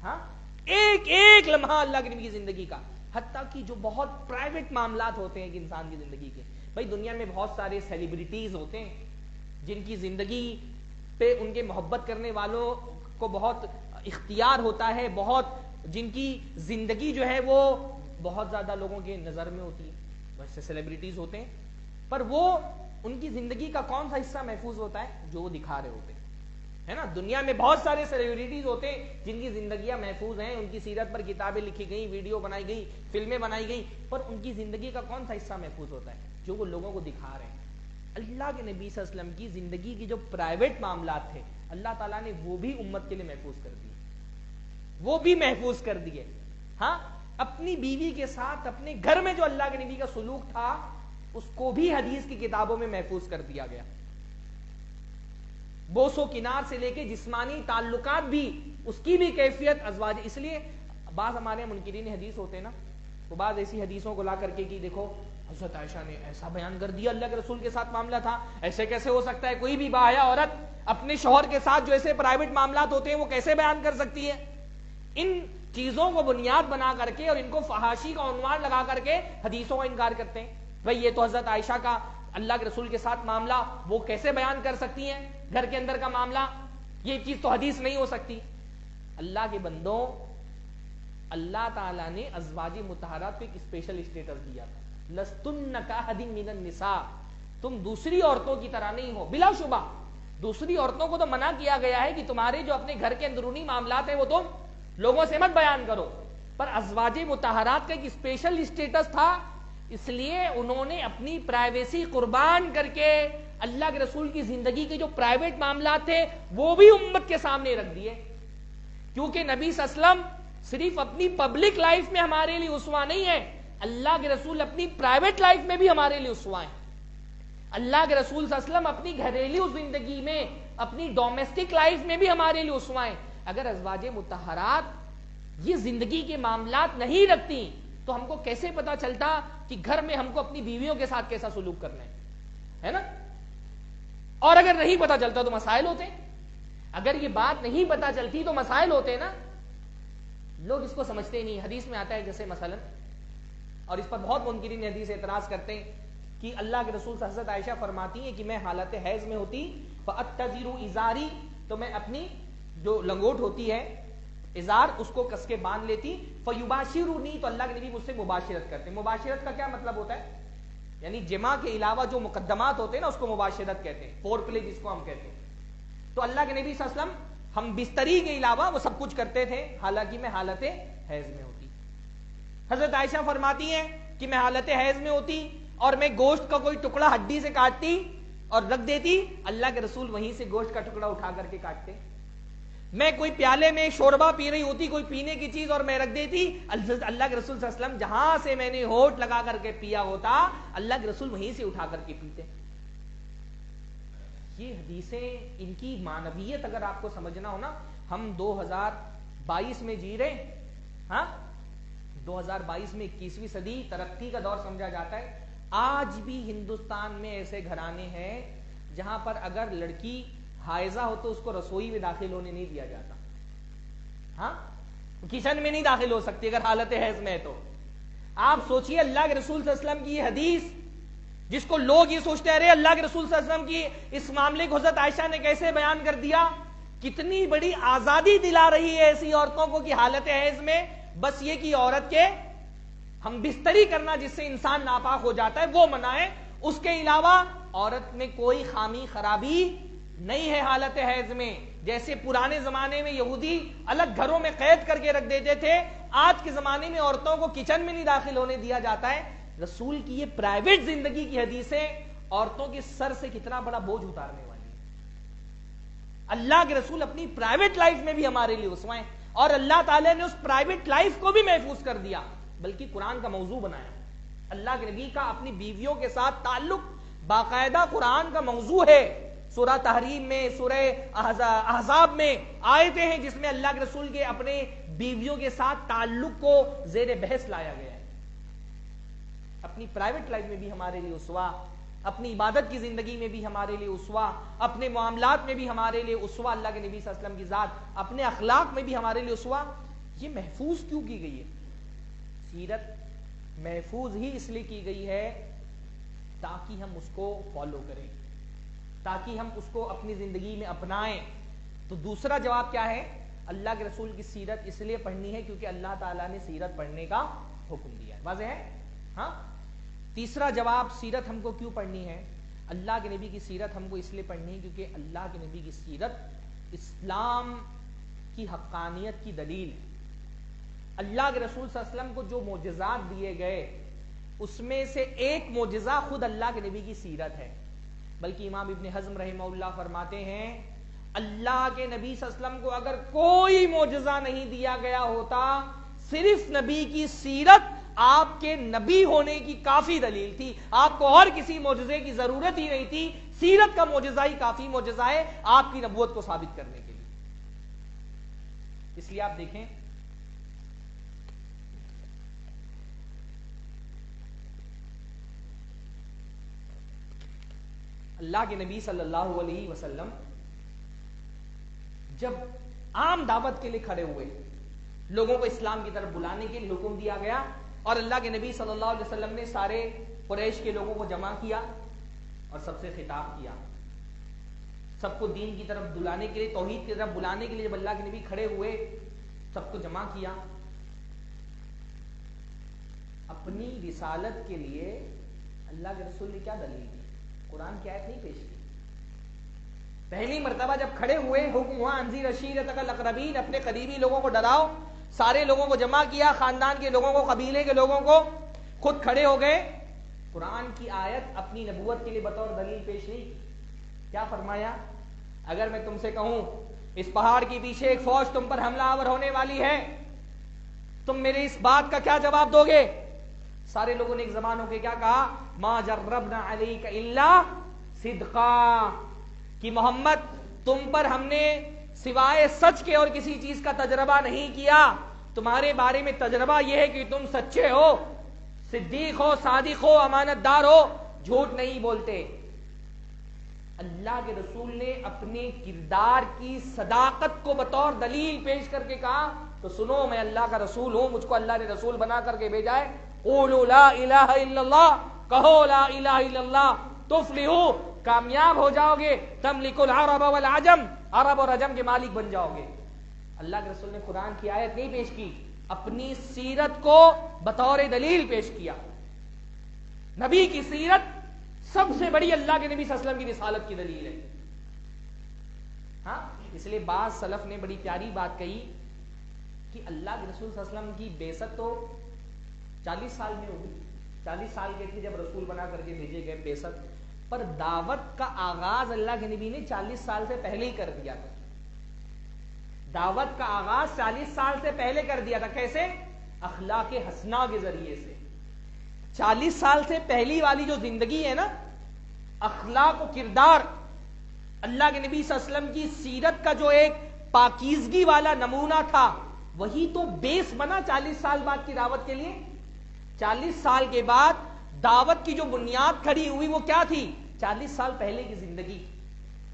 ہاں، ایک ایک لمحہ اللہ کے نبی کی زندگی کا، حتیٰ کہ جو بہت پرائیویٹ معاملات ہوتے ہیں کہ انسان کی زندگی کے، بھائی دنیا میں بہت سارے سیلیبریٹیز ہوتے ہیں جن کی زندگی پہ ان کے محبت کرنے والوں کو بہت اختیار ہوتا ہے، بہت جن کی زندگی جو ہے وہ بہت زیادہ لوگوں کے نظر میں ہوتی ہے، ویسے سیلیبریٹیز ہوتے ہیں، پر وہ ان کی زندگی کا کون سا حصہ محفوظ ہوتا ہے؟ جو وہ دکھا رہے ہوتے ہیں، ہے نا۔ دنیا میں بہت سارے سیلیبریٹیز ہوتے ہیں جن کی زندگیاں محفوظ ہیں، ان کی سیرت پر کتابیں لکھی گئیں، ویڈیو بنائی گئی، فلمیں بنائی گئی، پر ان کی زندگی کا کون سا حصہ محفوظ ہوتا ہے؟ جو وہ لوگوں کو دکھا رہے ہیں۔ اللہ کے نبی صلی اللہ علیہ وسلم کی زندگی کی جو پرائیویٹ معاملات تھے اللہ تعالیٰ نے وہ بھی امت کے لیے محفوظ کر دیے، وہ بھی محفوظ کر دیے۔ ہاں، اپنی بیوی کے ساتھ اپنے گھر میں جو اللہ کے نبی کا سلوک تھا اس کو بھی حدیث کی کتابوں میں محفوظ کر دیا گیا. بوس و کنار سے لے کے جسمانی تعلقات بھی اس کی بھی کیفیت ازواج. اس لیے بعض ہمارے منکرین حدیث ہوتے ہیں نا، وہ بعض ایسی حدیثوں کو لا کر کے کہ دیکھو حضرت عائشہ نے ایسا بیان کر دیا، اللہ کے رسول کے ساتھ معاملہ تھا، ایسے کیسے ہو سکتا ہے؟ کوئی بھی باحیا عورت اپنے شوہر کے ساتھ جو ایسے پرائیویٹ معاملات ہوتے ہیں وہ کیسے بیان کر سکتی ہے؟ ان چیزوں کو بنیاد بنا کر کے اور ان کو فحاشی کا عنوان لگا کر کے حدیثوں کا انکار کرتے ہیں. بھئی یہ تو حضرت عائشہ کا اللہ کے رسول کے ساتھ معاملہ وہ کیسے بیان کر سکتی ہیں؟ گھر کے اندر کا معاملہ، یہ چیز تو حدیث نہیں ہو سکتی. اللہ کے بندوں، اللہ تعالیٰ نے ازواج مطہرات کو ایک اسپیشل اسٹیٹس دیا تھا. لستن کاحد من النساء، تم دوسری عورتوں کی طرح نہیں ہو. بلا شبہ دوسری عورتوں کو تو منع کیا گیا ہے کہ تمہارے جو اپنے گھر کے اندرونی معاملات ہیں وہ تم لوگوں سے مت بیان کرو، پر ازواج مطہرات کا ایک اسپیشل اسٹیٹس تھا، اس لیے انہوں نے اپنی پرائیویسی قربان کر کے اللہ کے رسول کی زندگی کے جو پرائیویٹ معاملات تھے وہ بھی امت کے سامنے رکھ دیے. کیونکہ نبی صلی اللہ علیہ وسلم صرف اپنی پبلک لائف میں ہمارے لیے اسوہ نہیں ہے، اللہ کے رسول اپنی پرائیویٹ لائف میں بھی ہمارے لیے اسوہ ہیں. اللہ کے رسول صلی اللہ علیہ وسلم اپنی گھریلو زندگی میں، اپنی ڈومیسٹک لائف میں بھی ہمارے لیے اسوہ ہیں. اگر ازواج مطہرات یہ زندگی کے معاملات نہیں رکھتی تو ہم کو کیسے پتا چلتا کہ گھر میں ہم کو اپنی بیویوں کے ساتھ کیسا سلوک کرنا ہے نا؟ اور اگر نہیں پتا چلتا تو مسائل ہوتے. اگر یہ بات نہیں پتا چلتی تو مسائل ہوتے نا. لوگ اس کو سمجھتے نہیں. حدیث میں آتا ہے جیسے مثلا، اور اس پر بہت منکرین حدیث اعتراض کرتے ہیں کہ اللہ کے رسول سے حضرت عائشہ فرماتی ہیں کہ میں حالت حیض میں ہوتی فَأَتَّزِرُ إِزَارِي، تو میں اپنی جو لنگوٹ ہوتی ہے ازار اس کو کس کے باندھ لیتی. فَيُبَاشِرُنِي، تو اللہ کے نبی مجھ سے مباشرت کرتے. مباشرت کا کیا مطلب ہوتا ہے؟ یعنی جماع کے علاوہ جو مقدمات ہوتے ہیں نا اس کو مباشرت کہتے ہیں، فور پلے جس کو ہم کہتے ہیں. تو اللہ کے نبی صلی اللہ علیہ وسلم ہم بستری کے علاوہ وہ سب کچھ کرتے تھے حالانکہ میں حالت حیض میں ہوتی. حضرت عائشہ فرماتی ہیں کہ میں حالت حیض میں ہوتی اور میں گوشت کا کوئی ٹکڑا ہڈی سے کاٹتی اور رکھ دیتی، اللہ کے رسول وہیں سے گوشت کا ٹکڑا اٹھا کر کے کاٹتے. میں کوئی پیالے میں شوربہ پی رہی ہوتی، کوئی پینے کی چیز، اور میں رکھ دیتی، اللہ کے رسول صلی اللہ علیہ وسلم جہاں سے میں نے ہونٹ لگا کر کے پیا ہوتا اللہ کے رسول وہیں سے اٹھا کر کے پیتے. یہ حدیثیں، ان کی معنویت اگر آپ کو سمجھنا ہو نا، ہم 2022 میں جی رہے، ہاں 2022 میں 21ویں صدی ترقی کا دور سمجھا جاتا ہے. آج بھی ہندوستان میں ایسے گھرانے ہیں جہاں پر اگر لڑکی حائضہ ہو تو اس کو رسوئی میں داخل ہونے نہیں دیا جاتا. ہاں کچن میں نہیں داخل ہو سکتی اگر حالت حیض میں ہے تو. آپ سوچئے اللہ کے رسول صلی اللہ علیہ وسلم کی یہ حدیث، جس کو لوگ یہ سوچتے ہیں ارے اللہ کے رسول صلی اللہ علیہ وسلم کی اس معاملے کو حضرت عائشہ نے کیسے بیان کر دیا. کتنی بڑی آزادی دلا رہی ہے ایسی عورتوں کو کہ حالت حیض میں بس یہ کہ عورت کے ہم بستری کرنا جس سے انسان ناپاک ہو جاتا ہے وہ منع ہے، اس کے علاوہ عورت میں کوئی خامی خرابی نہیں ہے حالت حیض میں. جیسے پرانے زمانے میں یہودی الگ گھروں میں قید کر کے رکھ دیتے تھے، آج کے زمانے میں عورتوں کو کچن میں نہیں داخل ہونے دیا جاتا ہے. رسول کی یہ پرائیویٹ زندگی کی حدیثیں عورتوں کے سر سے کتنا بڑا بوجھ اتارنے والی ہیں. اللہ کے رسول اپنی پرائیویٹ لائف میں بھی ہمارے لیے اسوہ ہیں، اور اللہ تعالیٰ نے اس پرائیویٹ لائف کو بھی محفوظ کر دیا، بلکہ قرآن کا موضوع بنایا. اللہ کے نبی کا اپنی بیویوں کے ساتھ تعلق باقاعدہ قرآن کا موضوع ہے. سورہ تحریم میں، سورہ احزاب میں آیتیں ہیں جس میں اللہ کے رسول کے اپنے بیویوں کے ساتھ تعلق کو زیر بحث لایا گیا ہے. اپنی پرائیویٹ لائف میں بھی ہمارے لیے اسوہ، اپنی عبادت کی زندگی میں بھی ہمارے لیے اسوہ، اپنے معاملات میں بھی ہمارے لیے اسوہ اللہ کے نبی صلی اللہ علیہ وسلم کی ذات، اپنے اخلاق میں بھی ہمارے لیے اسوہ. یہ محفوظ کیوں کی گئی ہے؟ سیرت محفوظ ہی اس لیے کی گئی ہے تاکہ ہم اس کو فالو کریں، تاکہ ہم اس کو اپنی زندگی میں اپنائیں. تو دوسرا جواب کیا ہے؟ اللہ کے رسول کی سیرت اس لیے پڑھنی ہے کیونکہ اللہ تعالیٰ نے سیرت پڑھنے کا حکم دیا ہے. واضح ہے؟ ہاں. تیسرا جواب سیرت ہم کو کیوں پڑھنی ہے؟ اللہ کے نبی کی سیرت ہم کو اس لیے پڑھنی ہے کیونکہ اللہ کے نبی کی سیرت اسلام کی حقانیت کی دلیل ہے. اللہ کے رسول صلی اللہ علیہ وسلم کو جو معجزات دیے گئے اس میں سے ایک معجزہ خود اللہ کے نبی کی سیرت ہے. بلکہ امام ابن حزم رحمہ اللہ فرماتے ہیں اللہ کے نبی صلی اللہ علیہ وسلم کو اگر کوئی معجزہ نہیں دیا گیا ہوتا، صرف نبی کی سیرت آپ کے نبی ہونے کی کافی دلیل تھی. آپ کو اور کسی معجزے کی ضرورت ہی نہیں تھی. سیرت کا معجزہ ہی کافی معجزہ ہے آپ کی نبوت کو ثابت کرنے کے لیے. اس لیے آپ دیکھیں اللہ کے نبی صلی اللہ علیہ وسلم جب عام دعوت کے لیے کھڑے ہوئے, لوگوں کو اسلام کی طرف بلانے کے لیے حکم دیا گیا, اور اللہ کے نبی صلی اللہ علیہ وسلم نے سارے قریش کے لوگوں کو جمع کیا اور سب سے خطاب کیا. سب کو دین کی طرف بلانے کے لیے, توحید کی طرف بلانے کے لیے جب اللہ کے نبی کھڑے ہوئے, سب کو جمع کیا. اپنی رسالت کے لیے اللہ کے رسول نے کیا دلیل دی؟ قرآن کی آیت نہیں پیش کی. پہلی مرتبہ جب کھڑے ہوئے, حکم ہوا انذر عشیرتک الاقربین, اپنے قریبی لوگوں کو ڈراؤ. سارے لوگوں کو جمع کیا, خاندان کے لوگوں کو, قبیلے کے لوگوں کو, خود کھڑے ہو گئے. قرآن کی آیت اپنی نبوت کے لیے بطور دلیل پیش نہیں. کیا فرمایا؟ اگر میں تم سے کہوں اس پہاڑ کے پیچھے ایک فوج تم پر حملہ آور ہونے والی ہے, تم میرے اس بات کا کیا جواب دو گے؟ سارے لوگوں نے ایک زبان ہو کے کیا کہا؟ ما جربنا علیک الا صدقا, کہ محمد تم پر ہم نے سوائے سچ کے اور کسی چیز کا تجربہ نہیں کیا. تمہارے بارے میں تجربہ یہ ہے کہ تم سچے ہو, صدیق ہو, صادق ہو, امانت دار ہو, جھوٹ نہیں بولتے. اللہ کے رسول نے اپنے کردار کی صداقت کو بطور دلیل پیش کر کے کہا تو سنو, میں اللہ کا رسول ہوں, مجھ کو اللہ نے رسول بنا کر کے بھیجا ہے. قولوا لا الہ الا اللہ, کہو لا الہ الا اللہ تفلحوا, کامیاب ہو جاؤ گے. تملک العرب والعجم, عرب اور عجم کے مالک بن جاؤ گے. اللہ کے رسول نے قرآن کی آیت نہیں پیش کی, اپنی سیرت کو بطور دلیل پیش کیا. نبی کی سیرت سب سے بڑی اللہ کے نبی صلی اللہ علیہ وسلم کی رسالت کی دلیل ہے. ہاں, اس لیے بعض سلف نے بڑی پیاری بات کہی کہ اللہ کے رسول صلی اللہ علیہ وسلم کی بعثت تو 40 سال میں ہوگی. 40 سال کے تھے جب رسول بنا کر کے بھیجے گئے بعثت, پر دعوت کا آغاز اللہ کے نبی نے 40 سال سے پہلے ہی کر دیا تھا. دعوت کا آغاز 40 سال سے پہلے کر دیا تھا. کیسے؟ اخلاق حسنہ کے ذریعے سے. 40 سال سے پہلی والی جو زندگی ہے نا, اخلاق و کردار, اللہ کے نبی صلی اللہ علیہ وسلم کی سیرت کا جو ایک پاکیزگی والا نمونہ تھا, وہی تو بیس بنا 40 سال بعد کی دعوت کے لیے. 40 سال کے بعد دعوت کی جو بنیاد کھڑی ہوئی وہ کیا تھی؟ 40 سال پہلے کی زندگی.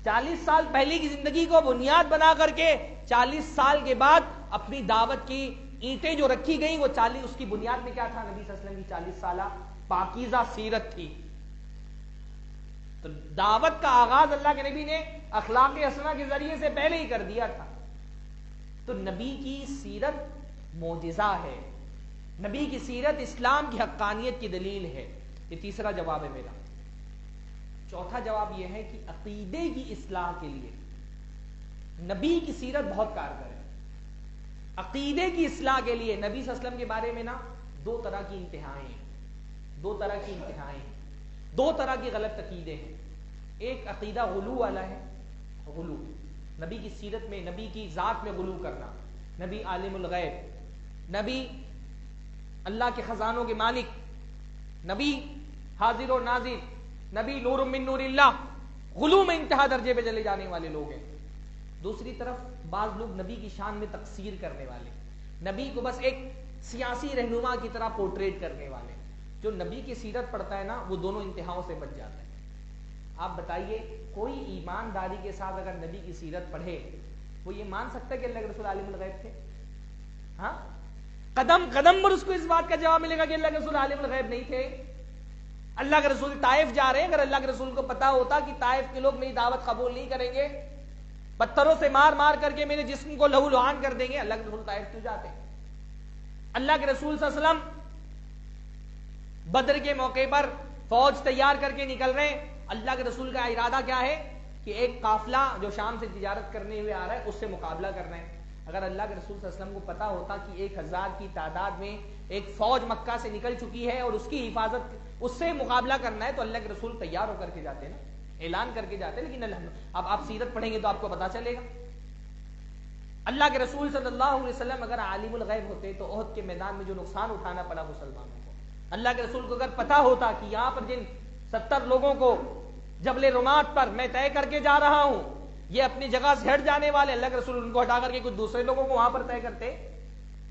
40 سال پہلے کی زندگی کو بنیاد بنا کر کے 40 سال کے بعد اپنی دعوت کی اینٹیں جو رکھی گئیں, وہ 40 اس کی بنیاد میں کیا تھا؟ نبی صلی اللہ علیہ وسلم کی 40 سالہ پاکیزہ سیرت تھی. تو دعوت کا آغاز اللہ کے نبی نے اخلاق حسنہ کے ذریعے سے پہلے ہی کر دیا تھا. تو نبی کی سیرت معجزہ ہے, نبی کی سیرت اسلام کی حقانیت کی دلیل ہے. یہ تیسرا جواب ہے میرا. چوتھا جواب یہ ہے کہ عقیدے کی اصلاح کے لیے نبی کی سیرت بہت کارگر ہے. عقیدے کی اصلاح کے لیے نبی صلی اللہ علیہ وسلم کے بارے میں نا دو طرح کی انتہائیں ہیں, دو طرح کی غلط عقیدے ہیں. ایک عقیدہ غلو والا ہے, غلو, نبی کی سیرت میں, نبی کی ذات میں غلو کرنا. نبی عالم الغیب, نبی اللہ کے خزانوں کے مالک, نبی حاضر و ناظر, نبی نور من نور اللہ, غلو میں انتہا درجے پہ چلے جانے والے لوگ ہیں. دوسری طرف بعض لوگ نبی کی شان میں تقصیر کرنے والے, نبی کو بس ایک سیاسی رہنما کی طرح پورٹریٹ کرنے والے. جو نبی کی سیرت پڑھتا ہے نا وہ دونوں انتہاؤں سے بچ جاتا ہے. آپ بتائیے, کوئی ایمانداری کے ساتھ اگر نبی کی سیرت پڑھے وہ یہ مان سکتا ہے کہ اللہ کے رسول عالم الغیب تھے؟ ہاں, قدم قدم پر اس کو اس بات کا جواب ملے گا کہ اللہ کے رسول عالم الغیب نہیں تھے. اللہ کے رسول طائف جا رہے ہیں, اگر اللہ کے رسول کو پتا ہوتا کہ طائف کے لوگ میری دعوت قبول نہیں کریں گے, پتھروں سے مار مار کر کے میرے جسم کو لہو لہان کر دیں گے, اللہ کے رسول طائف کیوں جاتے ہیں؟ اللہ کے رسول صلی اللہ علیہ وسلم بدر کے موقع پر فوج تیار کر کے نکل رہے ہیں. اللہ کے رسول کا ارادہ کیا ہے کہ ایک قافلہ جو شام سے تجارت کرنے ہوئے آ رہا ہے اس سے مقابلہ کرنا ہے. اگر اللہ کے رسول صلی اللہ علیہ وسلم کو پتا ہوتا کہ 1000 کی تعداد میں ایک فوج مکہ سے نکل چکی ہے اور اس کی حفاظت, اس سے مقابلہ کرنا ہے, تو اللہ کے رسول تیار ہو کر کے جاتے ہیں نا, اعلان کر کے جاتے ہیں. لیکن اب آپ سیرت پڑھیں گے تو آپ کو پتا چلے گا. اللہ کے رسول صلی اللہ علیہ وسلم اگر عالم الغیب ہوتے تو احد کے میدان میں جو نقصان اٹھانا پڑا مسلمانوں کو، اللہ کے رسول کو اگر پتا ہوتا کہ یہاں پر جن 70 لوگوں کو جبل رمات پر میں طے کر کے جا رہا ہوں یہ اپنی جگہ سے ہٹ جانے والے، اللہ کے رسول ان کو ہٹا کر کے کچھ دوسرے لوگوں کو وہاں پر طے کرتے۔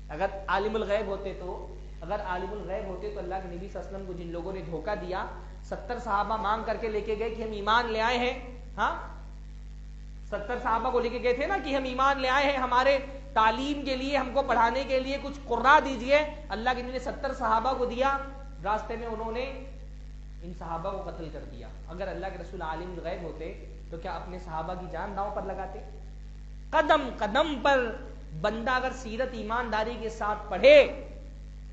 اگر عالم الغیب ہوتے تو اللہ کے نبی صلی اللہ علیہ وسلم کو جن لوگوں نے دھوکہ دیا، 70 صحابہ مانگ کر کے لے کے گئے کہ ہم ایمان لے آئے ہیں، ہاں 70 صحابہ کو لے کے گئے تھے نا کہ ہم ایمان لے آئے ہیں، ہمارے تعلیم کے لیے ہم کو پڑھانے کے لیے کچھ قرہ دیجئے، اللہ کے نبی نے 70 صحابہ کو دیا، راستے میں انہوں نے ان صحابہ کو قتل کر دیا۔ اگر اللہ کے رسول عالم الغیب ہوتے تو کیا اپنے صحابہ کی جان داؤں پر لگاتے؟ قدم قدم پر بندہ اگر سیرت ایمانداری کے ساتھ پڑھے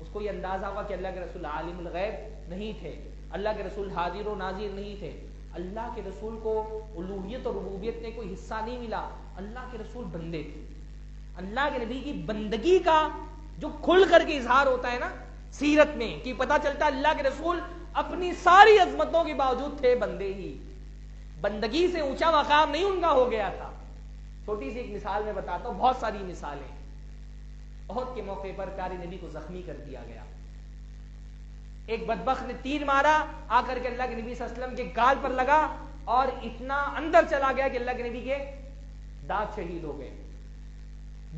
اس کو یہ اندازہ ہوگا کہ اللہ کے رسول عالم الغیب نہیں تھے، اللہ کے رسول حاضر و ناظر نہیں تھے، اللہ کے رسول کو الوہیت اور ربوبیت میں کوئی حصہ نہیں ملا، اللہ کے رسول بندے تھے۔ اللہ کے نبی کی بندگی کا جو کھل کر کے اظہار ہوتا ہے نا سیرت میں، کہ پتہ چلتا ہے اللہ کے رسول اپنی ساری عظمتوں کے باوجود تھے بندے ہی، بندگی سے اونچا مقام نہیں ان کا ہو گیا تھا۔ چھوٹی سی ایک مثال میں بتاتا ہوں، بہت ساری مثالیں۔ احد کے موقع پر پیارے نبی کو زخمی کر دیا گیا، ایک بدبخت نے تیر مارا، آ کر کے اللہ کے نبی صلی اللہ علیہ وسلم کے گال پر لگا اور اتنا اندر چلا گیا کہ اللہ کے نبی کے دانت شہید ہو گئے۔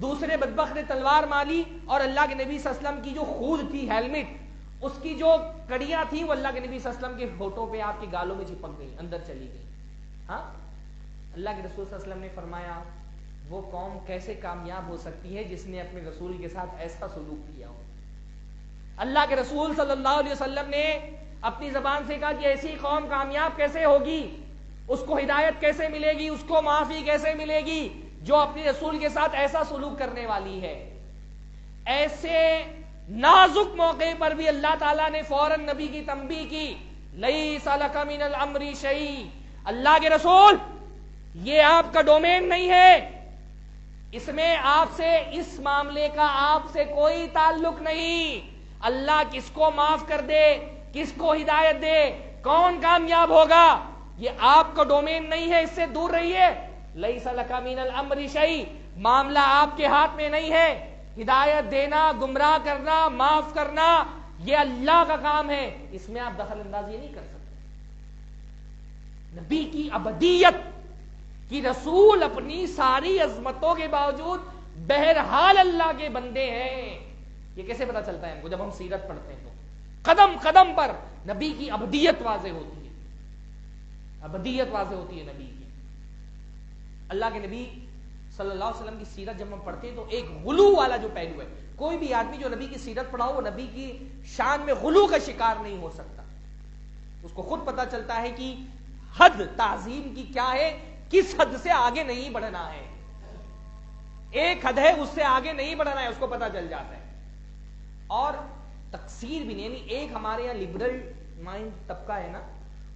دوسرے بدبخت نے تلوار ماری اور اللہ کے نبی صلی اللہ علیہ وسلم کی جو خود تھی ہیلمٹ، اس کی جو کڑیاں تھیں وہ اللہ کے نبی صلی اللہ علیہ وسلم کے ہونٹوں پہ آپ کے گالوں میں چپک گئی، اندر چلی گئی۔ ہاں اللہ کے رسول صلی اللہ علیہ وسلم نے فرمایا وہ قوم کیسے کامیاب ہو سکتی ہے جس نے اپنے رسول کے ساتھ ایسا سلوک کیا ہو۔ اللہ کے رسول صلی اللہ علیہ وسلم نے اپنی زبان سے کہا کہ ایسی قوم کامیاب کیسے ہوگی، اس کو ہدایت کیسے ملے گی، اس کو معافی کیسے ملے گی جو اپنے رسول کے ساتھ ایسا سلوک کرنے والی ہے۔ ایسے نازک موقع پر بھی اللہ تعالیٰ نے فوراً نبی کی تنبیہ کی، لیس لک من الامر شیء، اللہ کے رسول یہ آپ کا ڈومین نہیں ہے، اس میں آپ سے اس معاملے کا آپ سے کوئی تعلق نہیں، اللہ کس کو معاف کر دے، کس کو ہدایت دے، کون کامیاب ہوگا یہ آپ کا ڈومین نہیں ہے، اس سے دور رہیے۔ لیس لک من الامر شیء، معاملہ آپ کے ہاتھ میں نہیں ہے، ہدایت دینا، گمراہ کرنا، معاف کرنا یہ اللہ کا کام ہے، اس میں آپ دخل اندازی نہیں کر سکتے۔ نبی کی ابدیت کہ رسول اپنی ساری عظمتوں کے باوجود بہرحال اللہ کے بندے ہیں، یہ کیسے پتا چلتا ہے ہم کو؟ جب ہم سیرت پڑھتے ہیں تو قدم قدم پر نبی کی ابدیت واضح ہوتی ہے، ابدیت واضح ہوتی ہے نبی کی۔ اللہ کے نبی صلی اللہ علیہ وسلم کی سیرت جب ہم پڑھتے ہیں تو ایک غلو والا جو پہلو ہے، کوئی بھی آدمی جو نبی کی سیرت پڑھا ہو وہ نبی کی شان میں غلو کا شکار نہیں ہو سکتا، اس کو خود پتا چلتا ہے کہ حد تعظیم کی کیا ہے، کس حد سے آگے نہیں بڑھنا ہے، ایک حد ہے اس سے آگے نہیں بڑھنا ہے، اس کو پتا چل جاتا ہے۔ اور تقصیر بھی نہیں، یعنی ایک ہمارے یہاں لبرل مائنڈ طبقہ ہے نا،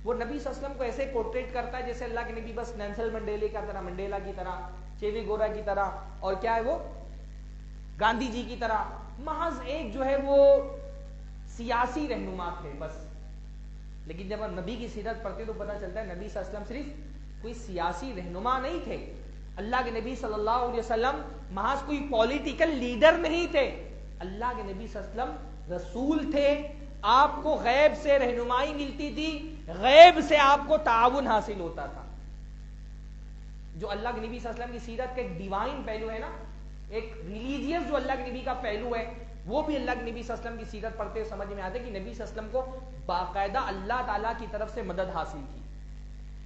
وہ نبی صلی اللہ علیہ وسلم کو ایسے پورٹریٹ کرتا ہے جیسے اللہ کے نبی بس نیلسن منڈیلا کی طرح، چیوی گورا کی طرح، اور کیا ہے وہ گاندھی جی کی طرح، محض ایک جو ہے وہ سیاسی رہنما تھے بس۔ لیکن جب ہم نبی کی سیرت پڑھتے تو پتا چلتا ہے نبی صلی اللہ علیہ وسلم صرف کوئی سیاسی رہنما نہیں تھے، اللہ کے نبی صلی اللہ علیہ وسلم محض کوئی پولیٹیکل لیڈر نہیں تھے، اللہ کے نبی صلی اللہ علیہ وسلم رسول تھے، آپ کو غیب سے رہنمائی ملتی تھی، غیب سے آپ کو تعاون حاصل ہوتا تھا۔ جو اللہ کے نبی صلی اللہ علیہ وسلم کی سیرت کا ایک ڈیوائن پہلو ہے نا، ایک ریلیجیس جو اللہ کے نبی کا پہلو ہے، وہ بھی اللہ کے نبی صلی اللہ علیہ وسلم کی سیرت پڑھتے ہوئے سمجھ میں آتا ہے کہ نبی صلی اللہ علیہ وسلم کو باقاعدہ اللہ تعالیٰ کی طرف سے مدد حاصل تھی،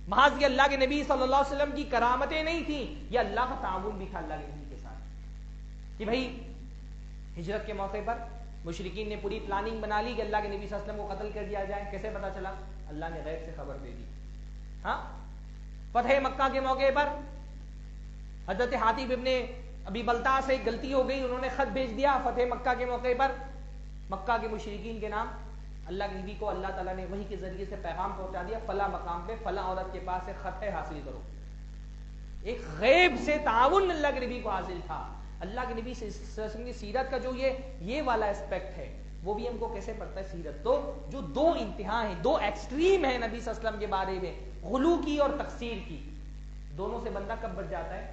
محض یہ اللہ کے نبی صلی اللہ علیہ وسلم کی کرامتیں نہیں تھیں، یہ اللہ کا تعاون بھی تھا اللہ کے نبی کے ساتھ۔ کہ بھائی ہجرت کے موقع پر مشرکین نے پوری پلاننگ بنا لی کہ اللہ کے نبی صلی اللہ علیہ وسلم کو قتل کر دیا جائے، کیسے پتا چلا؟ اللہ نے غیب سے خبر دے دی۔ ہاں فتح مکہ کے موقع پر حضرت حاتب ابن ابی بلتع سے غلطی ہو گئی، انہوں نے خط بھیج دیا فتح مکہ کے موقع پر، مکہ کے مشرکین کے نام، اللہ کے نبی کو اللہ تعالیٰ نے وحی کے ذریعے سے پیغام پہنچا دیا، فلاں مقام پہ فلاں عورت کے پاس سے خط ہے، حاصل کرو۔ ایک غیب سے تعاون اللہ کے نبی کو حاصل تھا۔ اللہ کے نبی صلی اللہ علیہ وسلم کی سیرت کا جو یہ والا اسپیکٹ ہے وہ بھی ہم کو کیسے پڑتا ہے؟ سیرت تو جو دو انتہا ہیں، دو ایکسٹریم ہیں نبی صلی اللہ علیہ وسلم کے بارے میں، غلو کی اور تقصیر کی، دونوں سے بندہ کب بچ جاتا ہے؟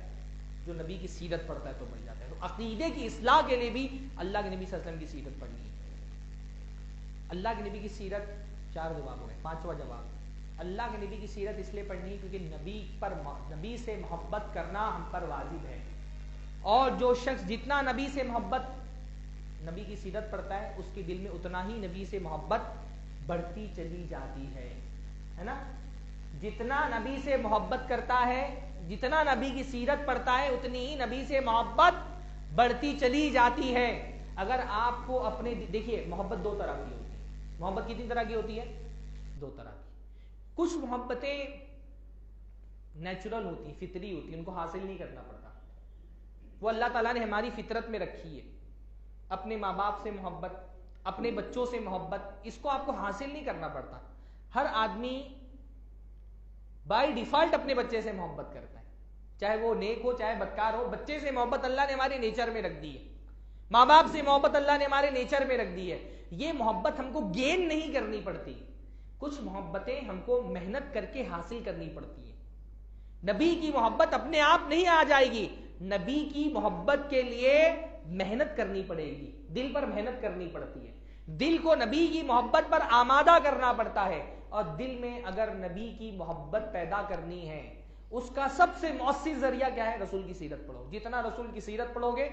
جو نبی کی سیرت پڑھتا ہے تو بڑھ جاتا ہے. تو عقیدے کی اصلاح کے لیے بھی اللہ کے نبی صلی اللہ علیہ وسلم کی سیرت پڑھنی ہے. اللہ کے نبی کی سیرت 4 جواب ہو گئے. 5واں جواب, اللہ کے نبی کی سیرت اس لیے پڑھنی ہے کیونکہ نبی سے محبت کرنا ہم پر واجب ہے, اور جو شخص جتنا نبی سے محبت نبی کی سیرت پڑھتا ہے اس کے دل میں اتنا ہی نبی سے محبت بڑھتی چلی جاتی ہے نا. جتنا نبی سے محبت کرتا ہے, جتنا نبی کی سیرت پڑھتا ہے, اتنی ہی نبی سے محبت بڑھتی چلی جاتی ہے. اگر آپ کو اپنے دیکھیے محبت 2 طرح کی ہوتی ہے. محبت کتنی طرح کی ہوتی ہے؟ 2 طرح کی. کچھ محبتیں نیچرل ہوتی ہیں, فطری ہوتی ہیں, ان کو حاصل نہیں کرنا پڑتا. وہ اللہ تعالیٰ نے ہماری فطرت میں رکھی ہے. اپنے ماں باپ سے محبت, اپنے بچوں سے محبت, اس کو آپ کو حاصل نہیں کرنا پڑتا. ہر آدمی بائی ڈیفالٹ اپنے بچے سے محبت کرتا ہے, چاہے وہ نیک ہو چاہے بدکار ہو. بچے سے محبت اللہ نے ہمارے نیچر میں رکھ دی ہے. ماں باپ سے محبت اللہ نے ہمارے نیچر میں رکھ دی ہے. یہ محبت ہم کو گین نہیں کرنی پڑتی. کچھ محبتیں ہم کو محنت کر کے حاصل کرنی پڑتی ہیں. نبی کی محبت اپنے آپ نہیں آ جائے گی. نبی کی محبت کے لیے محنت کرنی پڑے گی, دل پر محنت کرنی پڑتی ہے. دل کو نبی کی محبت پر آمادہ کرنا پڑتا ہے. اور دل میں اگر نبی کی محبت پیدا کرنی ہے, اس کا سب سے مؤثر ذریعہ کیا ہے؟ رسول کی سیرت پڑھو. جتنا رسول کی سیرت پڑھو گے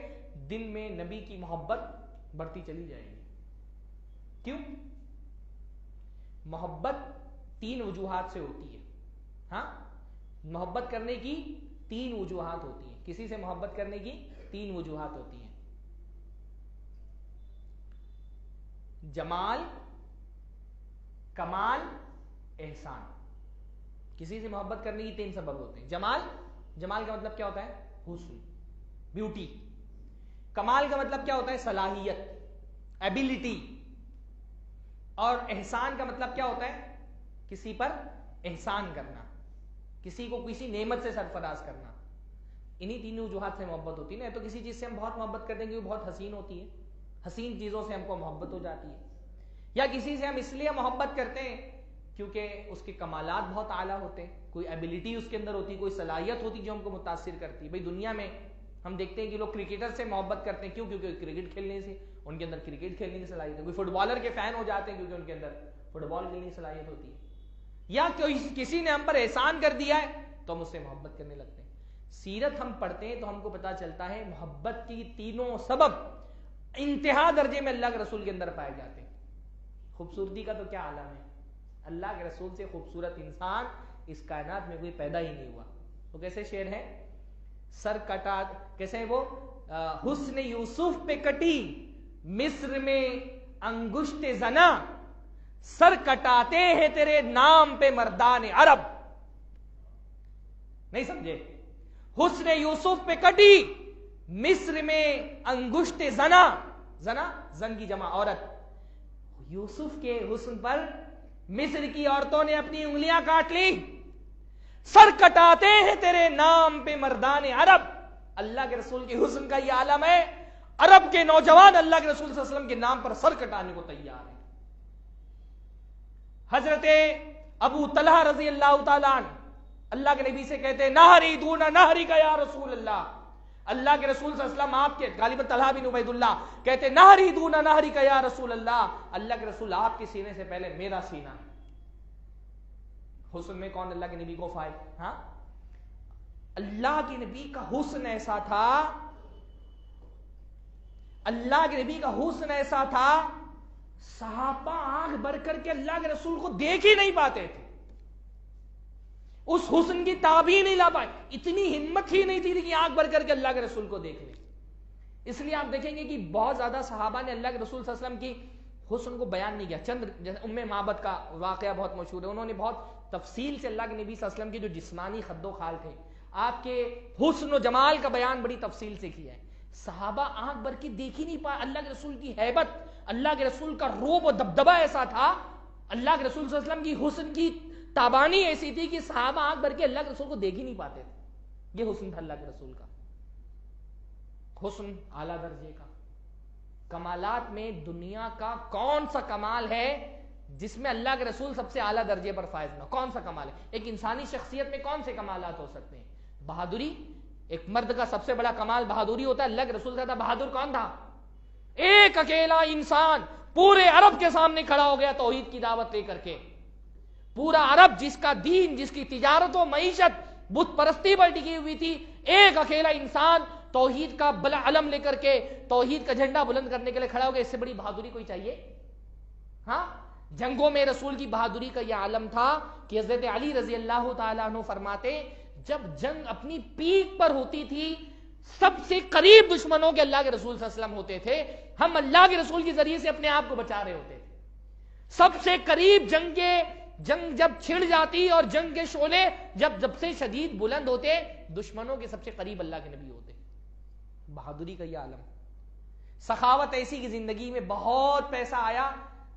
دل میں نبی کی محبت بڑھتی چلی جائے گی. کیوں؟ محبت 3 وجوہات سے ہوتی ہے. ہاں, محبت کرنے کی 3 وجوہات ہوتی ہیں. کسی سے محبت کرنے کی 3 وجوہات ہوتی ہیں. جمال, کمال, احسان. کسی سے محبت کرنے کی 3 سبب ہوتے ہیں. جمال کا مطلب کیا ہوتا ہے؟ حسن, بیوٹی. کمال کا مطلب کیا ہوتا ہے؟ صلاحیت, ایبیلٹی. اور احسان کا مطلب کیا ہوتا ہے؟ کسی پر احسان کرنا, کسی کو کسی نعمت سے سرفراز کرنا. انہی 3 وجوہات سے محبت ہوتی ہے نا. تو کسی چیز سے ہم بہت محبت کرتے ہیں کہ وہ بہت حسین ہوتی ہے, حسین چیزوں سے ہم کو محبت ہو جاتی ہے. یا کسی سے ہم اس لیے محبت کرتے ہیں کیونکہ اس کے کمالات بہت اعلیٰ ہوتے ہیں, کوئی ایبیلٹی اس کے اندر ہوتی, کوئی صلاحیت ہوتی جو ہم کو متاثر کرتی. بھئی دنیا میں ہم دیکھتے ہیں کہ لوگ کرکٹر سے محبت کرتے ہیں. کیوں؟ کیونکہ کرکٹ کھیلنے سے ان کے اندر کرکٹ کھیلنے کی صلاحیت ہے. کوئی فٹ بالر کے فین ہو جاتے ہیں کیونکہ ان کے اندر فٹ بال کھیلنے کی صلاحیت ہوتی ہے. یا کسی نے ہم پر احسان کر دیا ہے تو ہم اس سے محبت کرنے لگتے ہیں. سیرت ہم پڑھتے ہیں تو ہم کو پتا چلتا ہے محبت کی 3 سبب انتہا درجے میں اللہ کے رسول کے اندر پائے جاتے ہیں. خوبصورتی کا تو کیا عالم ہے, اللہ کے رسول سے خوبصورت انسان اس کائنات میں کوئی پیدا ہی نہیں ہوا. وہ کیسے شعر ہے؟ سر کٹا, کیسے ہے وہ؟ حسن یوسف پہ کٹی مصر میں انگشت زنا, سر کٹاتے ہیں تیرے نام پہ مردان عرب. نہیں سمجھے؟ حسن یوسف پہ کٹی مصر میں انگشت زنا, زنا زن کی جمع عورت. یوسف کے حسن پر مصر کی عورتوں نے اپنی انگلیاں کاٹ لی. سر کٹاتے ہیں تیرے نام پہ مردان عرب. اللہ کے رسول کے حسن کا یہ عالم ہے. عرب کے نوجوان اللہ کے رسول صلی اللہ علیہ وسلم کے نام پر سر کٹانے کو تیار ہیں. حضرت ابو طلحہ رضی اللہ تعالیٰ عنہ اللہ کے نبی سے کہتے ہیں نہری دون نہری کا یا رسول اللہ. اللہ کے رسول صلی اللہ علیہ وسلم آپ کے غالباً طلحہ بن عبید اللہ کہتے ہیں نہری دون نہری کا یا رسول اللہ. اللہ کے رسول آپ کے سینے سے پہلے میرا سینہ ہے. حسن میں کون اللہ کے نبی کو فائل؟ ہاں, اللہ کے نبی کا حسن ایسا تھا, اللہ کے نبی کا حسن ایسا تھا صحابہ آنکھ بھر کر کے اللہ کے رسول کو دیکھ ہی نہیں پاتے تھے. اس حسن کی تعبیر نہیں لا پائے, اتنی ہمت ہی نہیں تھی کہ آنکھ بھر کر کے اللہ کے رسول کو دیکھ لیں. اس لیے آپ دیکھیں گے کہ بہت زیادہ صحابہ نے اللہ کے رسول صلی اللہ علیہ وسلم کی حسن کو بیان نہیں کیا. چند جیسے ام معبد کا واقعہ بہت مشہور ہے, انہوں نے بہت تفصیل سے اللہ کے نبی صلی اللہ علیہ وسلم کے جو جسمانی خد و خال تھے, آپ کے حسن و جمال کا بیان بڑی تفصیل سے کیا ہے. صحابہ آنکھ بھر کے دیکھ ہی نہیں پائے. اللہ کے رسول کی ہیبت, اللہ کے رسول کا روب و دبدبہ ایسا تھا, اللہ کے رسول صلی اللہ علیہ وسلم کی حسن کی تابانی ایسی تھی کہ صحابہ آنکھ بھر کے اللہ کے رسول کو دیکھ ہی نہیں پاتے تھے. یہ حسن تھا اللہ کے رسول کا. حسن اعلیٰ درجے کا. کمالات میں دنیا کا کون سا کمال ہے جس میں اللہ کے رسول سب سے اعلیٰ درجے پر فائز نہ؟ کون سا کمال ہے؟ ایک انسانی شخصیت میں کون سے کمالات ہو سکتے ہیں؟ بہادری, ایک مرد کا سب سے بڑا کمال بہادری ہوتا ہے. اللہ کے رسول زیادہ بہادر کون تھا؟ ایک اکیلا انسان پورے عرب کے سامنے کھڑا ہو گیا توحید کی دعوت لے کر کے. پورا عرب جس کا دین، جس کی تجارت و معیشت بت پرستی پر ٹکی ہوئی تھی، ایک اکیلا انسان توحید کا بلا علم لے کر کے توحید کا جھنڈا بلند کرنے کے لیے کھڑا ہو گیا. اس سے بڑی بہادری کوئی چاہیے؟ ہاں، جنگوں میں رسول کی بہادری کا یہ عالم تھا کہ حضرت علی رضی اللہ تعالیٰ عنہ فرماتے جب جنگ اپنی پیک پر ہوتی تھی، سب سے قریب دشمنوں کے اللہ کے رسول صلی اللہ علیہ وسلم ہوتے تھے، ہم اللہ کے رسول کے ذریعے سے اپنے آپ کو بچا رہے ہوتے تھے. سب سے قریب جنگ جب چھڑ جاتی اور جنگ کے شعلے جب سے شدید بلند ہوتے، دشمنوں کے سب سے قریب اللہ کے نبی ہوتے. بہادری کا یہ عالم. سخاوت ایسی کہ زندگی میں بہت پیسہ آیا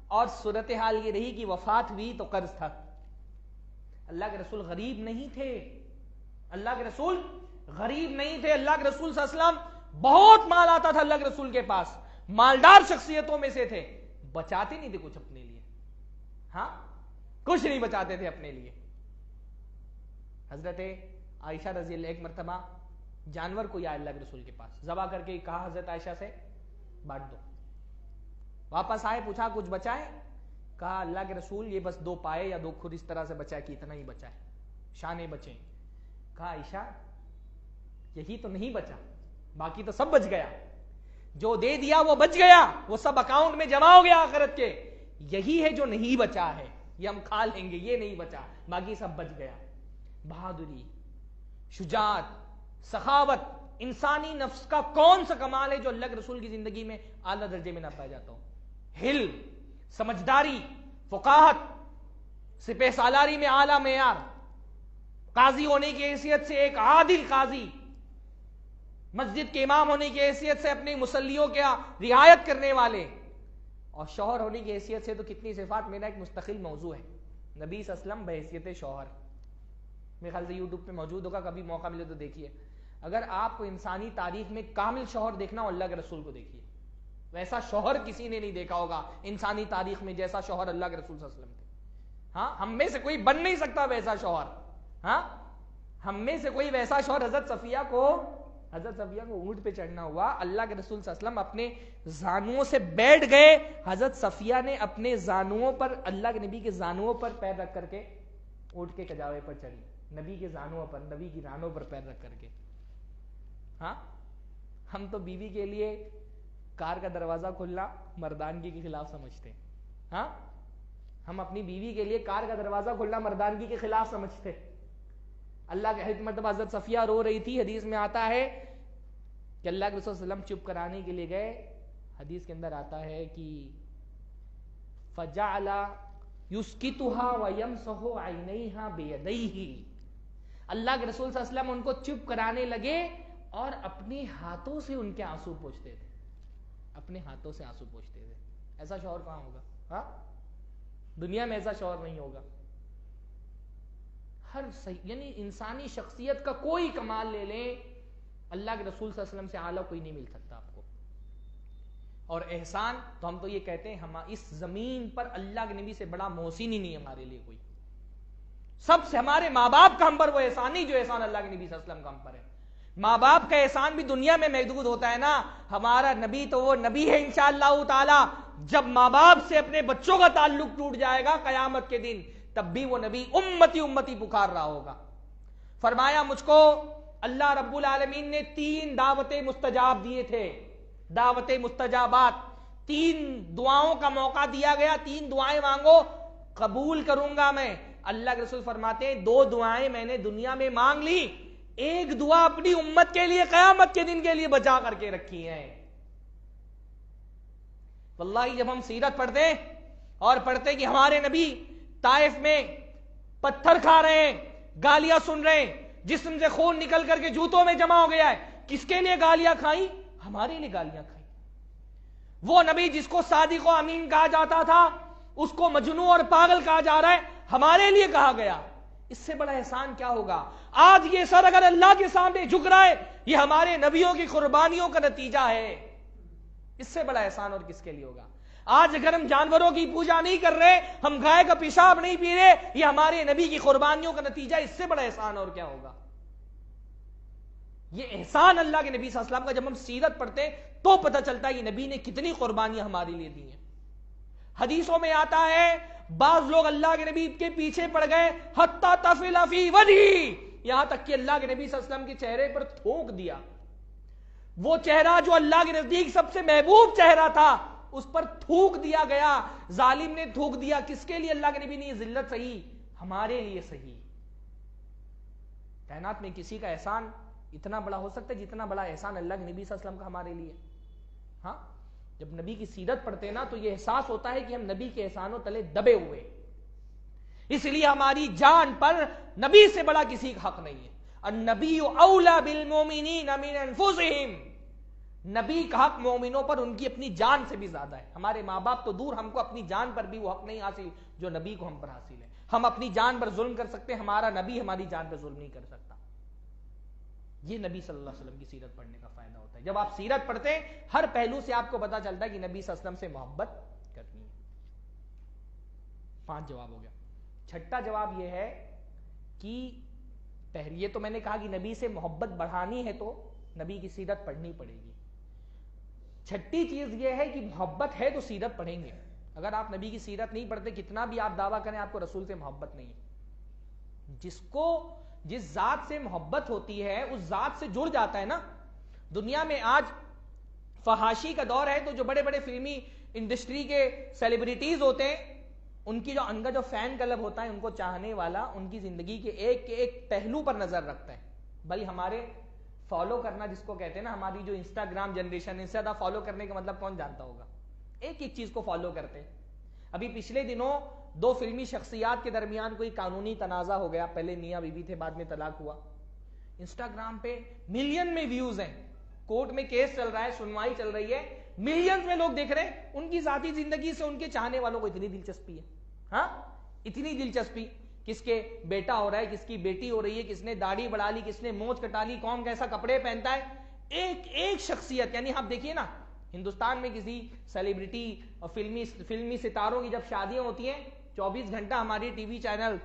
اور صورتحال یہ رہی کہ وفات ہوئی تو قرض تھا. اللہ کے رسول غریب نہیں تھے. اللہ کے رسول غریب نہیں تھے. اللہ کے رسول صلی اللہ علیہ وسلم بہت مال آتا تھا. اللہ کے رسول کے پاس مالدار شخصیتوں میں سے تھے. بچاتے نہیں تھے کچھ اپنے لیے. ہاں، کچھ نہیں بچاتے تھے اپنے لیے. حضرت عائشہ رضی اللہ ایک مرتبہ جانور کو یا اللہ کے رسول کے پاس ذبح کر کے کہا حضرت عائشہ سے بانٹ دو. واپس آئے، پوچھا کچھ بچا ہے؟ کہا اللہ کے رسول یہ بس 2 پائے یا 2 کھر اس طرح سے بچا کہ اتنا ہی بچا ہے، شانے بچے. کہا عائشہ یہی تو نہیں بچا، باقی تو سب بچ گیا. جو دے دیا وہ بچ گیا، وہ سب اکاؤنٹ میں جمع ہو گیا آخرت کے. یہی ہے جو نہیں بچا ہے، یہ ہم کھا لیں گے، یہ نہیں بچا، باقی سب بچ گیا. بہادری، شجاعت، سخاوت، انسانی نفس کا کون سا کمال ہے جو اللہ کے رسول کی زندگی میں اعلیٰ درجے میں نہ پایا جاتا ہو؟ حلم، سمجھداری، فقاہت، سپہ سالاری میں اعلیٰ معیار، قاضی ہونے کی حیثیت سے ایک عادل قاضی، مسجد کے امام ہونے کی حیثیت سے اپنے مصلیوں کا رعایت کرنے والے، اور شوہر ہونے کی حیثیت سے تو کتنی صفات، میرا ایک مستقل موضوع ہے نبی صلی اللہ علیہ وسلم بحیثیت شوہر. میرے خیال سے یوٹیوب پہ موجود ہوگا، کبھی موقع ملے تو دیکھیے. اگر آپ کو انسانی تاریخ میں کامل شوہر دیکھنا ہو، اللہ کے رسول کو دیکھیے. ویسا شوہر کسی نے نہیں دیکھا ہوگا انسانی تاریخ میں جیسا شوہر اللہ کے رسول صلی اللہ علیہ وسلم تھے. ہاں، ہم میں سے کوئی بن نہیں سکتا ویسا شوہر. ہاں، ہم میں سے کوئی ویسا شوہر. حضرت صفیہ کو اونٹ پہ چڑھنا ہوا، اللہ کے رسول صلی اللہ علیہ وسلم اپنے زانوؤں سے بیٹھ گئے. حضرت صفیہ نے اپنے زانوؤں پر، اللہ کے نبی کے زانوؤں پر پیر رکھ کر کے اونٹ کے کجاوے پر چڑھی. نبی کے زانوؤں پر، نبی کی رانوں پر پیر رکھ کر کے. ہاں، ہم تو بیوی کے لیے کار کا دروازہ کھلنا مردانگی کے خلاف سمجھتے ہیں. ہاں، ہم اپنی بیوی کے لیے کار کا دروازہ کھلنا مردانگی کے خلاف سمجھتے. اللہ کے حکمت حضرت صفیہ رو رہی تھی. حدیث میں آتا ہے کہ اللہ کے رسول صلی اللہ علیہ وسلم چپ کرانے کے لیے گئے. حدیث کے اندر آتا ہے کہ فجعل یسکتها ویمسح عینیها بیدیہ. اللہ کے رسول صلی اللہ علیہ وسلم ان کو چپ کرانے لگے اور اپنے ہاتھوں سے ان کے آنسو پوچھتے تھے. اپنے ہاتھوں سے آنسو پوچھتے تھے. ایسا شوہر کہاں ہوگا؟ ہاں، دنیا میں ایسا شوہر نہیں ہوگا. یعنی انسانی شخصیت کا کوئی کمال لے لیں، اللہ کے رسول صلی اللہ علیہ وسلم سے اعلیٰ کوئی نہیں مل سکتا آپ کو. اور احسان تو ہم تو یہ کہتے ہیں، ہم اس زمین پر اللہ کے نبی سے بڑا محسن ہی نہیں ہمارے لیے کوئی. سب سے ہمارے ماں باپ کا ہم پر وہ احسان نہیں جو احسان اللہ کے نبی صلی اللہ علیہ وسلم کا ہم پر ہے. ماں باپ کا احسان بھی دنیا میں محدود ہوتا ہے نا. ہمارا نبی تو وہ نبی ہے انشاءاللہ تعالی، جب ماں باپ سے اپنے بچوں کا تعلق ٹوٹ جائے گا قیامت کے دن، تب بھی وہ نبی امتی امتی پکار رہا ہوگا. فرمایا مجھ کو اللہ رب العالمین نے 3 دعوتیں مستجاب دیے تھے. دعوت مستجابات، 3 دعاؤں کا موقع دیا گیا. 3 دعائیں مانگو قبول کروں گا میں. اللہ کے رسول فرماتے ہیں 2 دعائیں میں نے دنیا میں مانگ لی، ایک دعا اپنی امت کے لیے قیامت کے دن کے لیے بچا کر کے رکھی ہے. واللہ جب ہم سیرت پڑھتے اور پڑھتے کہ ہمارے نبی طائف میں پتھر کھا رہے ہیں، گالیاں سن رہے ہیں، جسم سے خون نکل کر کے جوتوں میں جمع ہو گیا ہے، کس کے لیے گالیاں کھائیں؟ ہمارے لیے گالیاں کھائیں. وہ نبی جس کو صادق و امین کہا جاتا تھا اس کو مجنون اور پاگل کہا جا رہا ہے، ہمارے لیے کہا گیا. اس سے بڑا احسان کیا ہوگا؟ آج یہ سر اگر اللہ کے سامنے جھک رہا ہے، یہ ہمارے نبیوں کی قربانیوں کا نتیجہ ہے. اس سے بڑا احسان اور کس کے لیے ہوگا؟ آج اگر ہم جانوروں کی پوجا نہیں کر رہے، ہم گائے کا پیشاب نہیں پی رہے، یہ ہمارے نبی کی قربانیوں کا نتیجہ. اس سے بڑا احسان اور کیا ہوگا؟ یہ احسان اللہ کے نبی صلی اللہ علیہ وسلم کا جب ہم سیرت پڑھتے ہیں تو پتہ چلتا ہے کہ نبی نے کتنی قربانیاں ہمارے لیے دی ہیں. حدیثوں میں آتا ہے بعض لوگ اللہ کے نبی کے پیچھے پڑ گئے حتی تفل فی وجہی، یہاں تک کہ اللہ کے نبی صلی اللہ علیہ وسلم کے چہرے پر تھوک دیا. وہ چہرہ جو اللہ کے نزدیک سب سے محبوب چہرہ تھا اس پر تھوک دیا گیا. ظالم نے تھوک دیا. کس کے لیے اللہ کے نبی نے یہ ذلت سہی؟ ہمارے لیے سہی. کائنات میں کسی کا احسان اتنا بڑا ہو سکتا ہے جتنا بڑا احسان اللہ کے نبی صلی اللہ علیہ وسلم کا ہمارے لیے. ہاں جب نبی کی سیرت پڑھتے ہیں نا تو یہ احساس ہوتا ہے کہ ہم نبی کے احسانوں تلے دبے ہوئے. اس لیے ہماری جان پر نبی سے بڑا کسی کا حق نہیں ہے. النبی اولا بالمؤمنین من انفسہم، نبی کا حق مومنوں پر ان کی اپنی جان سے بھی زیادہ ہے. ہمارے ماں باپ تو دور، ہم کو اپنی جان پر بھی وہ حق نہیں حاصل جو نبی کو ہم پر حاصل ہے. ہم اپنی جان پر ظلم کر سکتے ہیں، ہمارا نبی ہماری جان پر ظلم نہیں کر سکتا. یہ نبی صلی اللہ علیہ وسلم کی سیرت پڑھنے کا فائدہ ہوتا ہے. جب آپ سیرت پڑھتے ہیں ہر پہلو سے آپ کو پتا چلتا ہے کہ نبی صلی اللہ علیہ وسلم سے محبت کرنی ہے. 5 جواب ہو گیا. چھٹا جواب یہ ہے کہ یہ تو میں نے کہا کہ نبی سے محبت بڑھانی ہے تو نبی کی سیرت پڑھنی پڑے گی. چھٹی چیز یہ ہے کہ محبت ہے تو سیرت پڑھیں گے. اگر آپ نبی کی سیرت نہیں پڑھتے کتنا بھی آپ دعویٰ کریں آپ کو رسول سے محبت نہیں ہے. جس ذات سے محبت ہوتی ہے اس ذات سے جڑ جاتا ہے نا. دنیا میں آج فحاشی کا دور ہے تو جو بڑے بڑے فلمی انڈسٹری کے سیلیبریٹیز ہوتے ہیں ان کا جو فین کلب ہوتا ہے، ان کو چاہنے والا ان کی زندگی کے ایک پہلو پر نظر رکھتا ہے. بھائی ہمارے فالو کرنا جس کو کہتے ہیں نا، ہماری جو انسٹاگرام جنریشن ہے، زیادہ فالو کرنے کا مطلب کون جانتا ہوگا؟ ایک چیز کو فالو کرتے ہیں. ابھی پچھلے دنوں 2 فلمی شخصیات کے درمیان کوئی قانونی تنازع ہو گیا. پہلے میاں بیوی تھے، بعد میں طلاق ہوا. انسٹاگرام پہ ملین میں ویوز ہیں. کورٹ میں کیس چل رہا ہے، سنوائی چل رہی ہے، ملین میں لوگ دیکھ رہے ہیں. ان کی ذاتی زندگی سے ان کے چاہنے والوں کو اتنی دلچسپی ہے. ہاں اتنی دلچسپی. کس کے بیٹا ہو رہا ہے، کس کی بیٹی ہو رہی ہے، کس نے داڑھی بڑھا لی، کس نے مونچھ کٹا لی، کون کیسا کپڑے پہنتا ہے. ایک شخصیت. یعنی آپ دیکھیے نا ہندوستان میں کسی سیلیبریٹی اور فلمی ستاروں کی جب شادیاں ہوتی ہیں 24 گھنٹہ ہماری ٹی وی چینل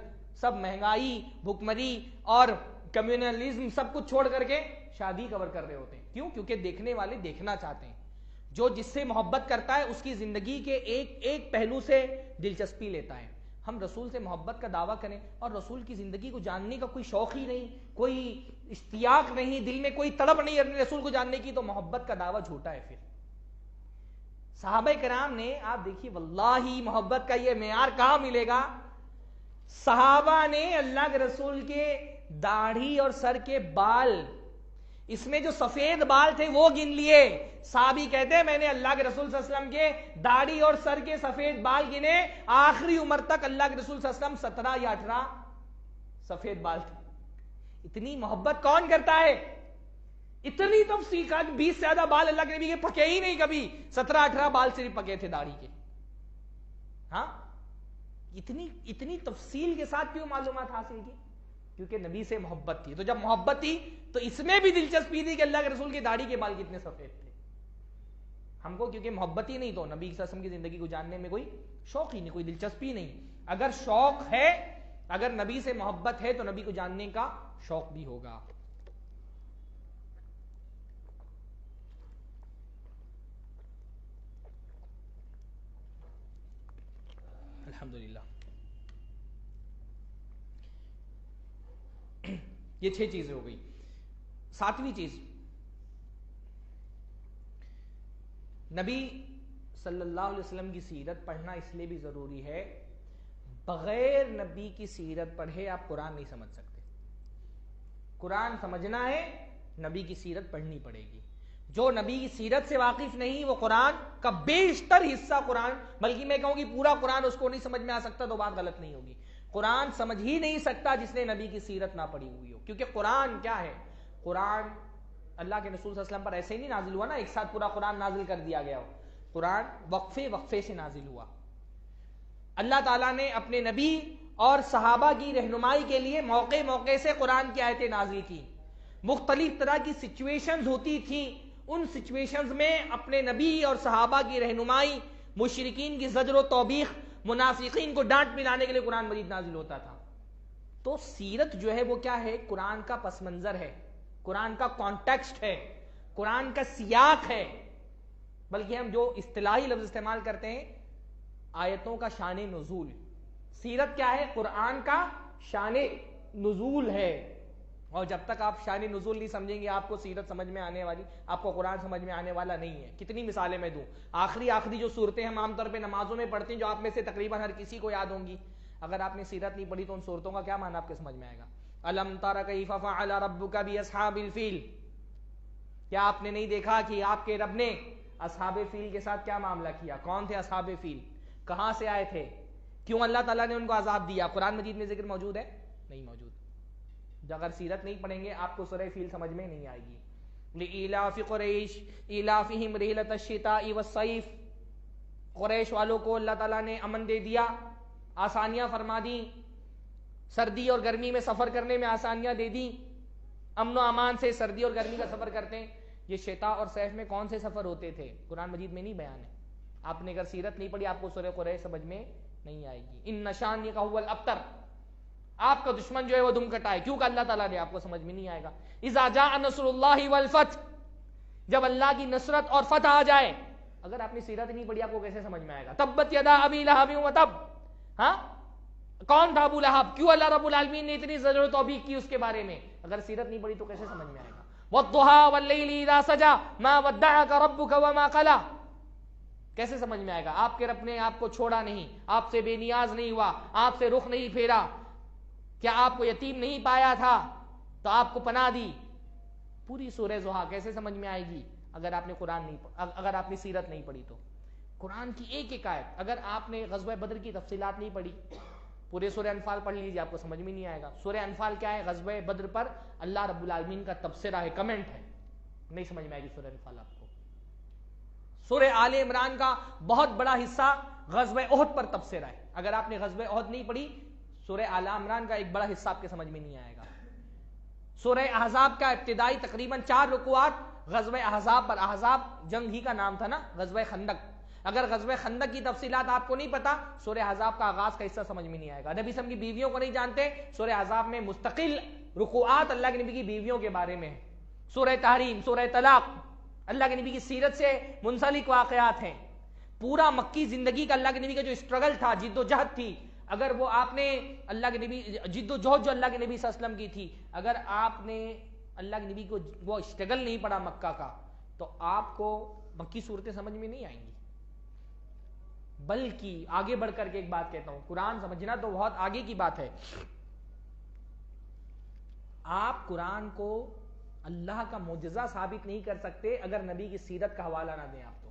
سب مہنگائی، بھکمری اور کمیونلزم سب کچھ چھوڑ کر کے شادی کور کر رہے ہوتے ہیں. کیوں؟ کیونکہ دیکھنے والے دیکھنا چاہتے ہیں. جو جس سے محبت کرتا ہے اس کی زندگی کے ایک پہلو سے دلچسپی لیتا ہے. ہم رسول سے محبت کا دعویٰ کریں اور رسول کی زندگی کو جاننے کا کوئی شوق ہی نہیں، کوئی اشتیاق نہیں، دل میں کوئی تڑپ نہیں اپنے رسول کو جاننے کی، تو محبت کا دعویٰ جھوٹا ہے. پھر صحابہ کرام نے، آپ دیکھیے واللہ محبت کا یہ معیار کہاں ملے گا. صحابہ نے اللہ کے رسول کے داڑھی اور سر کے بال، اس میں جو سفید بال تھے وہ گن لیے. صحابی کہتے ہیں میں نے اللہ کے رسول صلی اللہ علیہ وسلم کے داڑھی اور سر کے سفید بال گنے، آخری عمر تک اللہ کے رسول صلی اللہ علیہ وسلم 17 یا 18 سفید بال تھے. اتنی محبت کون کرتا ہے؟ اتنی تفصیل کا 20 سے زیادہ بال اللہ کے نبی کے پکے ہی نہیں کبھی. 17-18 بال صرف پکے تھے داڑھی کے. ہاں اتنی تفصیل کے ساتھ کیوں معلومات حاصل کی؟ کیونکہ نبی سے محبت تھی. تو جب محبت تھی تو اس میں بھی دلچسپی تھی کہ اللہ کے رسول کی داڑھی کے بال کتنے سفید تھے. ہم کو کیونکہ محبت ہی نہیں تو نبی صلی اللہ علیہ وسلم کی زندگی کو جاننے میں کوئی شوق ہی نہیں، کوئی دلچسپی نہیں. اگر شوق ہے، اگر نبی سے محبت ہے تو نبی کو جاننے کا شوق بھی ہوگا. الحمدللہ. یہ 6 چیزیں ہو گئی. 7ویں چیز، نبی صلی اللہ علیہ وسلم کی سیرت پڑھنا اس لیے بھی ضروری ہے. بغیر نبی کی سیرت پڑھے آپ قرآن نہیں سمجھ سکتے. قرآن سمجھنا ہے نبی کی سیرت پڑھنی پڑے گی. جو نبی کی سیرت سے واقف نہیں وہ قرآن کا بیشتر حصہ قرآن، بلکہ میں کہوں گی پورا قرآن اس کو نہیں سمجھ میں آ سکتا تو بات غلط نہیں ہوگی. قرآن سمجھ ہی نہیں سکتا جس نے نبی کی سیرت نہ پڑھی ہوئی ہو. کیونکہ قرآن کیا ہے؟ قرآن اللہ کے رسول صلی اللہ علیہ وسلم پر ایسے ہی نہیں نازل ہوا نا، ایک ساتھ پورا قرآن نازل کر دیا گیا ہو. قرآن وقفے سے نازل ہوا. اللہ تعالیٰ نے اپنے نبی اور صحابہ کی رہنمائی کے لیے موقع سے قرآن کی آیتیں نازل کی. مختلف طرح کی سچویشنز ہوتی تھیں، ان سچویشنز میں اپنے نبی اور صحابہ کی رہنمائی، مشرکین کی زجر و توبیخ، منافقین کو ڈانٹ پلانے کے لیے قرآن مجید نازل ہوتا تھا. تو سیرت جو ہے وہ کیا ہے؟ قرآن کا پس منظر ہے. قرآن کا کانٹیکسٹ ہے، قرآن کا سیاق ہے، بلکہ ہم جو اصطلاحی لفظ استعمال کرتے ہیں آیتوں کا شان نزول. سیرت کیا ہے؟ قرآن کا شان نزول ہے. اور جب تک آپ شان نزول نہیں سمجھیں گے آپ کو سیرت سمجھ میں آنے والی، آپ کو قرآن سمجھ میں آنے والا نہیں ہے. کتنی مثالیں میں دوں. آخری جو صورتیں ہم عام طور پہ نمازوں میں پڑھتے ہیں، جو آپ میں سے تقریباً ہر کسی کو یاد ہوں گی، اگر آپ نے سیرت نہیں پڑھی تو ان صورتوں کا کیا معنی آپ کے سمجھ میں آئے گا؟ الم تر کیف فعل ربک باصحاب الفیل، کیا آپ نے نہیں دیکھا کہ آپ کے رب نے اصحاب فیل کے ساتھ کیا معاملہ کیا؟ کون تھے اصحاب فیل؟ کہاں سے آئے تھے؟ کیوں اللہ تعالیٰ نے ان کو عذاب دیا؟ قرآن مجید میں ذکر موجود ہے؟ نہیں موجود. اگر سیرت نہیں پڑھیں گے آپ کو سورہ فیل سمجھ میں نہیں آئے گی. لإیلاف قریش ایلافہم رحلۃ الشتاء والصیف، قریش والوں کو اللہ تعالیٰ نے امن دے دیا، آسانیاں فرما دی، سردی اور گرمی میں سفر کرنے میں آسانیاں دے دی، امن و امان سے سردی اور گرمی کا سفر کرتے ہیں. یہ شتا اور صیف میں کون سے سفر ہوتے تھے؟ قرآن مجید میں نہیں بیان ہے. آپ نے اگر سیرت نہیں پڑھی آپ کو سورہ قریش سمجھ میں نہیں آئے گی. ان نشانک هو الابتر، آپ کا دشمن جو ہے وہ دم کٹا ہے. کیوں کہ اللہ تعالیٰ نے آپ کو سمجھ میں نہیں آئے گا. اذا جاء نصر اللہ والفتح، جب اللہ کی نصرت اور فتح آ جائے. اگر آپ نے سیرت نہیں پڑھی آپ کو کیسے سمجھ میں آئے گا؟ تبت یدا ابی لہب وتب، ہاں کون تھا ابو لہب؟ کیوں اللہ رب العالمین نے اتنی زجر و توبیخ کی اس کے بارے میں؟ اگر سیرت نہیں پڑھی تو کیسے سمجھ میں آئے گا؟ والضحى واللیل اذا سجى ما ودعك ربك وما قلى، کیسے سمجھ میں آئے گا؟ آپ کے رب نے آپ کو چھوڑا نہیں، آپ سے بے نیاز نہیں ہوا، آپ سے رخ نہیں پھیرا. کیا آپ کو یتیم نہیں پایا تھا تو آپ کو پناہ دی. پوری سورہ ضحیٰ کیسے سمجھ میں آئے گی اگر آپ نے اگر آپ نے سیرت نہیں پڑھی تو؟ قرآن کی ایک ایک آیت. اگر آپ نے غزوہ بدر کی تفصیلات نہیں پڑھی، پورے سورہ انفال پڑھ لیجیے آپ کو سمجھ میں نہیں آئے گا. سورہ انفال کیا ہے؟ غزوہ بدر پر اللہ رب العالمین کا تبصرہ ہے، کمنٹ ہے. نہیں سمجھ میں آئے گی سورہ انفال آپ کو. سورہ آل عمران کا بہت بڑا حصہ غزوہ احد پر تبصرہ ہے. اگر آپ نے غزوہ احد نہیں پڑھی سورہ آل عمران کا ایک بڑا حصہ آپ کے سمجھ میں نہیں آئے گا. سورہ احزاب کا ابتدائی تقریباً 4 رکوعات غزوہ احزاب پر، احزاب جنگ ہی کا نام تھا نا، غزوہ خندق. اگر غزوہ خندق کی تفصیلات آپ کو نہیں پتا سورہ احزاب کا آغاز کا حصہ سمجھ میں نہیں آئے گا. نبی صلی اللہ علیہ وسلم کی بیویوں کو نہیں جانتے، سورہ احزاب میں مستقل رکوعات اللہ کے نبی کی بیویوں کے بارے میں. سورہ تحریم، سورہ طلاق اللہ کے نبی کی سیرت سے منسلک واقعات ہیں. پورا مکی زندگی کا اللہ کے نبی کا جو اسٹرگل تھا، جد و جہد تھی، اگر وہ آپ نے اللہ کے نبی جد و جہد جو اللہ کے نبی صلی اللہ علیہ وسلم کی تھی، اگر آپ نے اللہ کے نبی کو وہ اسٹرگل نہیں پڑھا مکہ کا تو آپ کو مکی صورتیں سمجھ میں نہیں آئیں گی. بلکہ آگے بڑھ کر کے ایک بات کہتا ہوں، قرآن سمجھنا تو بہت آگے کی بات ہے. آپ قرآن کو اللہ کا معجزہ ثابت نہیں کر سکتے اگر نبی کی سیرت کا حوالہ نہ دیں. آپ تو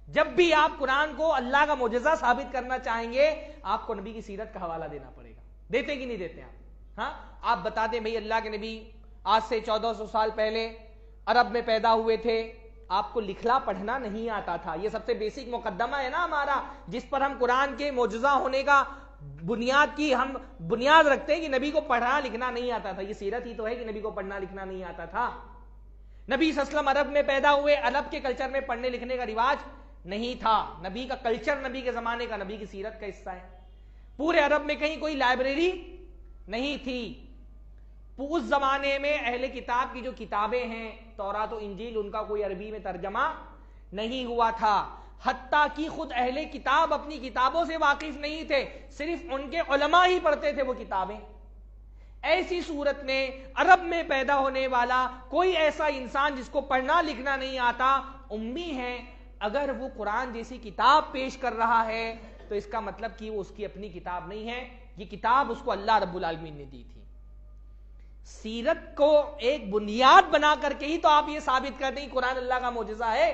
جب بھی آپ قرآن کو اللہ کا معجزہ ثابت کرنا چاہیں گے آپ کو نبی کی سیرت کا حوالہ دینا پڑے گا. دیتے کہ نہیں دیتے آپ؟ ہاں آپ بتا دیں بھئی اللہ کے نبی آج سے 1400 سال پہلے عرب میں پیدا ہوئے تھے، آپ کو لکھنا پڑھنا نہیں آتا تھا. یہ سب سے بیسک مقدمہ ہے نا ہمارا، جس پر ہم قرآن کے معجزہ ہونے کا بنیاد کی ہم بنیاد رکھتے ہیں کہ نبی کو پڑھنا لکھنا نہیں آتا تھا. یہ سیرت ہی تو ہے کہ نبی کو پڑھنا لکھنا نہیں آتا تھا. نبی صلی اللہ علیہ وسلم عرب میں پیدا ہوئے، عرب کے کلچر میں پڑھنے لکھنے کا رواج نہیں تھا. نبی کا کلچر نبی کے زمانے کا نبی کی سیرت کا حصہ ہے. پورے عرب میں کہیں کوئی لائبریری نہیں تھی. اس زمانے میں اہل کتاب کی جو کتابیں ہیں تورات و انجیل، ان کا کوئی عربی میں ترجمہ نہیں ہوا تھا. حتیٰ کہ خود اہل کتاب اپنی کتابوں سے واقف نہیں تھے، صرف ان کے علماء ہی پڑھتے تھے وہ کتابیں. ایسی صورت میں عرب میں پیدا ہونے والا کوئی ایسا انسان جس کو پڑھنا لکھنا نہیں آتا، امی ہے، اگر وہ قرآن جیسی کتاب پیش کر رہا ہے تو اس کا مطلب کہ وہ اس کی اپنی کتاب نہیں ہے، یہ کتاب اس کو اللہ رب العالمین نے دی تھی. سیرت کو ایک بنیاد بنا کر کے ہی تو آپ یہ ثابت کرتے ہیں کہ قرآن اللہ کا معجزہ ہے.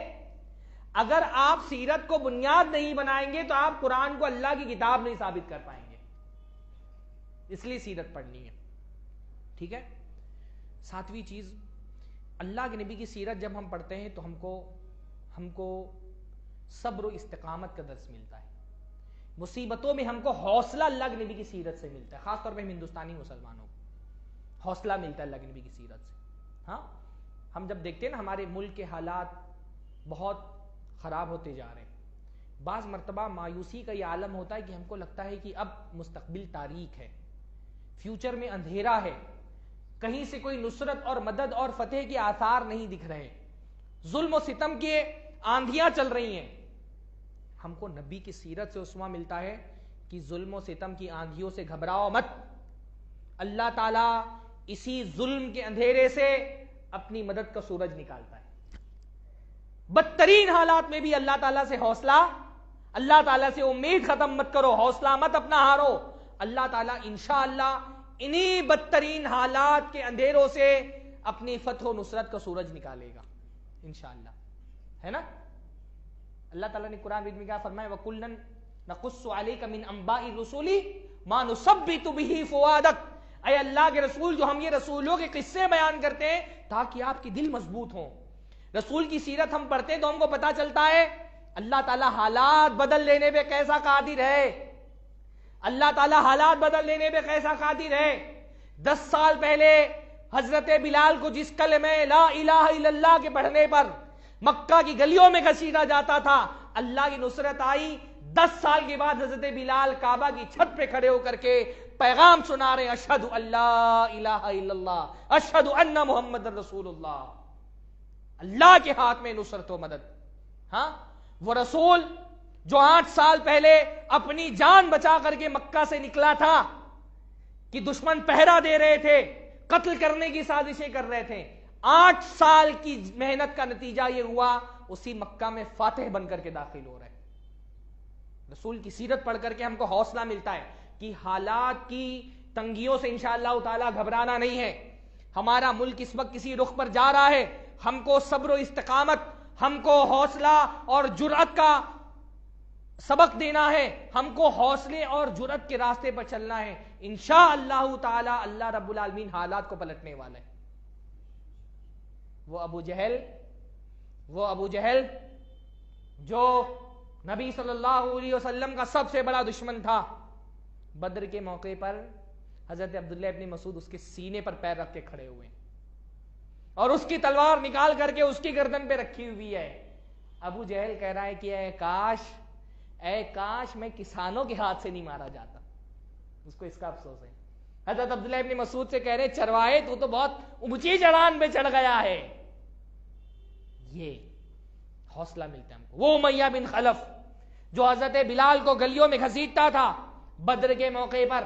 اگر آپ سیرت کو بنیاد نہیں بنائیں گے تو آپ قرآن کو اللہ کی کتاب نہیں ثابت کر پائیں گے. اس لیے سیرت پڑھنی ہے. ٹھیک ہے. 7ویں چیز، اللہ کے نبی کی سیرت جب ہم پڑھتے ہیں تو ہم کو صبر و استقامت کا درس ملتا ہے. مصیبتوں میں ہم کو حوصلہ اللہ کے نبی کی سیرت سے ملتا ہے. خاص طور پہ ہم ہندوستانی مسلمانوں کو حوصلہ ملتا ہے اللہ کے نبی کی سیرت سے. ہاں ہم جب دیکھتے ہیں نا ہمارے ملک کے حالات بہت خراب ہوتے جا رہے ہیں، بعض مرتبہ مایوسی کا یہ عالم ہوتا ہے کہ ہم کو لگتا ہے کہ اب مستقبل تاریک ہے، فیوچر میں اندھیرا ہے. کہیں سے کوئی نصرت اور مدد اور فتح کے آثار نہیں دکھ رہے، ظلم و ستم کے آندھیاں چل رہی ہیں. ہم کو نبی کی سیرت سے اسوہ ملتا ہے کہ ظلم و ستم کی آندھیوں سے گھبراؤ مت. اللہ تعالیٰ اسی ظلم کے اندھیرے سے اپنی مدد کا سورج نکالتا ہے. بدترین حالات میں بھی اللہ تعالیٰ سے حوصلہ، اللہ تعالیٰ سے امید ختم مت کرو، حوصلہ مت اپنا ہارو. اللہ تعالیٰ انشاءاللہ انہی بدترین حالات کے اندھیروں سے اپنی فتح و نصرت کا سورج نکالے گا انشاءاللہ، ہے نا. اللہ تعالیٰ نے قرآن میں کیا فرمایا، وَكُلًّا نَقُصُّ عَلَيْكَ مِنْ أَنْبَاءِ الرُّسُلِ مَا نُثَبِّتُ بِهِ فُؤَادَكَ. اے اللہ کے رسول، جو ہم یہ رسولوں کے قصے بیان کرتے ہیں تاکہ آپ کی دل مضبوط ہوں. رسول کی سیرت ہم پڑھتے ہیں تو ہم کو پتا چلتا ہے اللہ تعالیٰ حالات بدل لینے پہ کیسا قادر ہے. اللہ تعالیٰ حالات بدل لینے پہ کیسا قادر ہے. 10 سال پہلے حضرت بلال کو جس کلمہ لا الہ الا اللہ کے پڑھنے پر مکہ کی گلیوں میں گھسیٹا جاتا تھا، اللہ کی نصرت آئی. 10 سال کے بعد حضرت بلال کعبہ کی چھت پہ کھڑے ہو کر کے پیغام سنا رہے، اشہد ان لا الہ الا اللہ اشہد ان محمد رسول اللہ. اللہ کے ہاتھ میں نصرت و مدد. ہاں، وہ رسول جو 8 سال پہلے اپنی جان بچا کر کے مکہ سے نکلا تھا کہ دشمن پہرا دے رہے تھے، قتل کرنے کی سازشیں کر رہے تھے، 8 سال کی محنت کا نتیجہ یہ ہوا اسی مکہ میں فاتح بن کر کے داخل ہو رہے. رسول کی سیرت پڑھ کر کے ہم کو حوصلہ ملتا ہے کہ حالات کی تنگیوں سے انشاءاللہ تعالی گھبرانا نہیں ہے. ہمارا ملک اس وقت کسی رخ پر جا رہا ہے، ہم کو صبر و استقامت، ہم کو حوصلہ اور جرأت کا سبق دینا ہے، ہم کو حوصلے اور جرأت کے راستے پر چلنا ہے. انشاءاللہ تعالی اللہ رب العالمین حالات کو پلٹنے والا ہے. وہ ابو جہل جو نبی صلی اللہ علیہ وسلم کا سب سے بڑا دشمن تھا، بدر کے موقع پر حضرت عبداللہ ابن مسعود اس کے سینے پر پیر رکھ کے کھڑے ہوئے اور اس کی تلوار نکال کر کے اس کی گردن پہ رکھی ہوئی ہے. ابو جہل کہہ رہا ہے کہ اے کاش میں کسانوں کے ہاتھ سے نہیں مارا جاتا. اس کو اس کا افسوس ہے. حضرت عبداللہ ابن مسعود سے کہہ رہے چرواہے تو بہت اونچی چڑھان پہ چڑھ گیا ہے. یہ حوصلہ ملتا ہے ہم کو. وہ امیہ بن خلف جو حضرت بلال کو گلیوں میں گھسیٹتا تھا، بدر کے موقع پر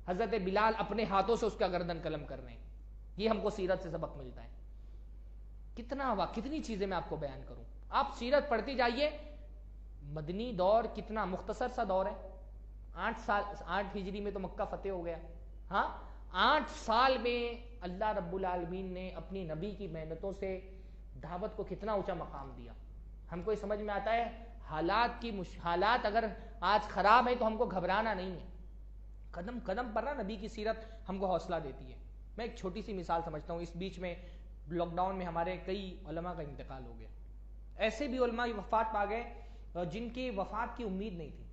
حضرت بلال اپنے ہاتھوں سے اس کا گردن قلم کر رہے ہیں. یہ ہم کو سیرت سے سبق ملتا ہے. کتنی چیزیں میں آپ کو بیان کروں. آپ سیرت پڑھتی جائیے. مدنی دور کتنا مختصر سا دور ہے. 8 ہجری میں تو مکہ فتح ہو گیا. ہاں، 8 سال میں اللہ رب العالمین نے اپنی نبی کی محنتوں سے دعوت کو کتنا اونچا مقام دیا. ہم کو یہ سمجھ میں آتا ہے حالات اگر آج خراب ہے تو ہم کو گھبرانا نہیں ہے. قدم قدم پر نبی کی سیرت ہم کو حوصلہ دیتی ہے. میں ایک چھوٹی سی مثال سمجھتا ہوں. اس بیچ میں لاک ڈاؤن میں ہمارے کئی علماء کا انتقال ہو گیا. ایسے بھی علماء وفات پا گئے جن کی وفات کی امید نہیں تھی.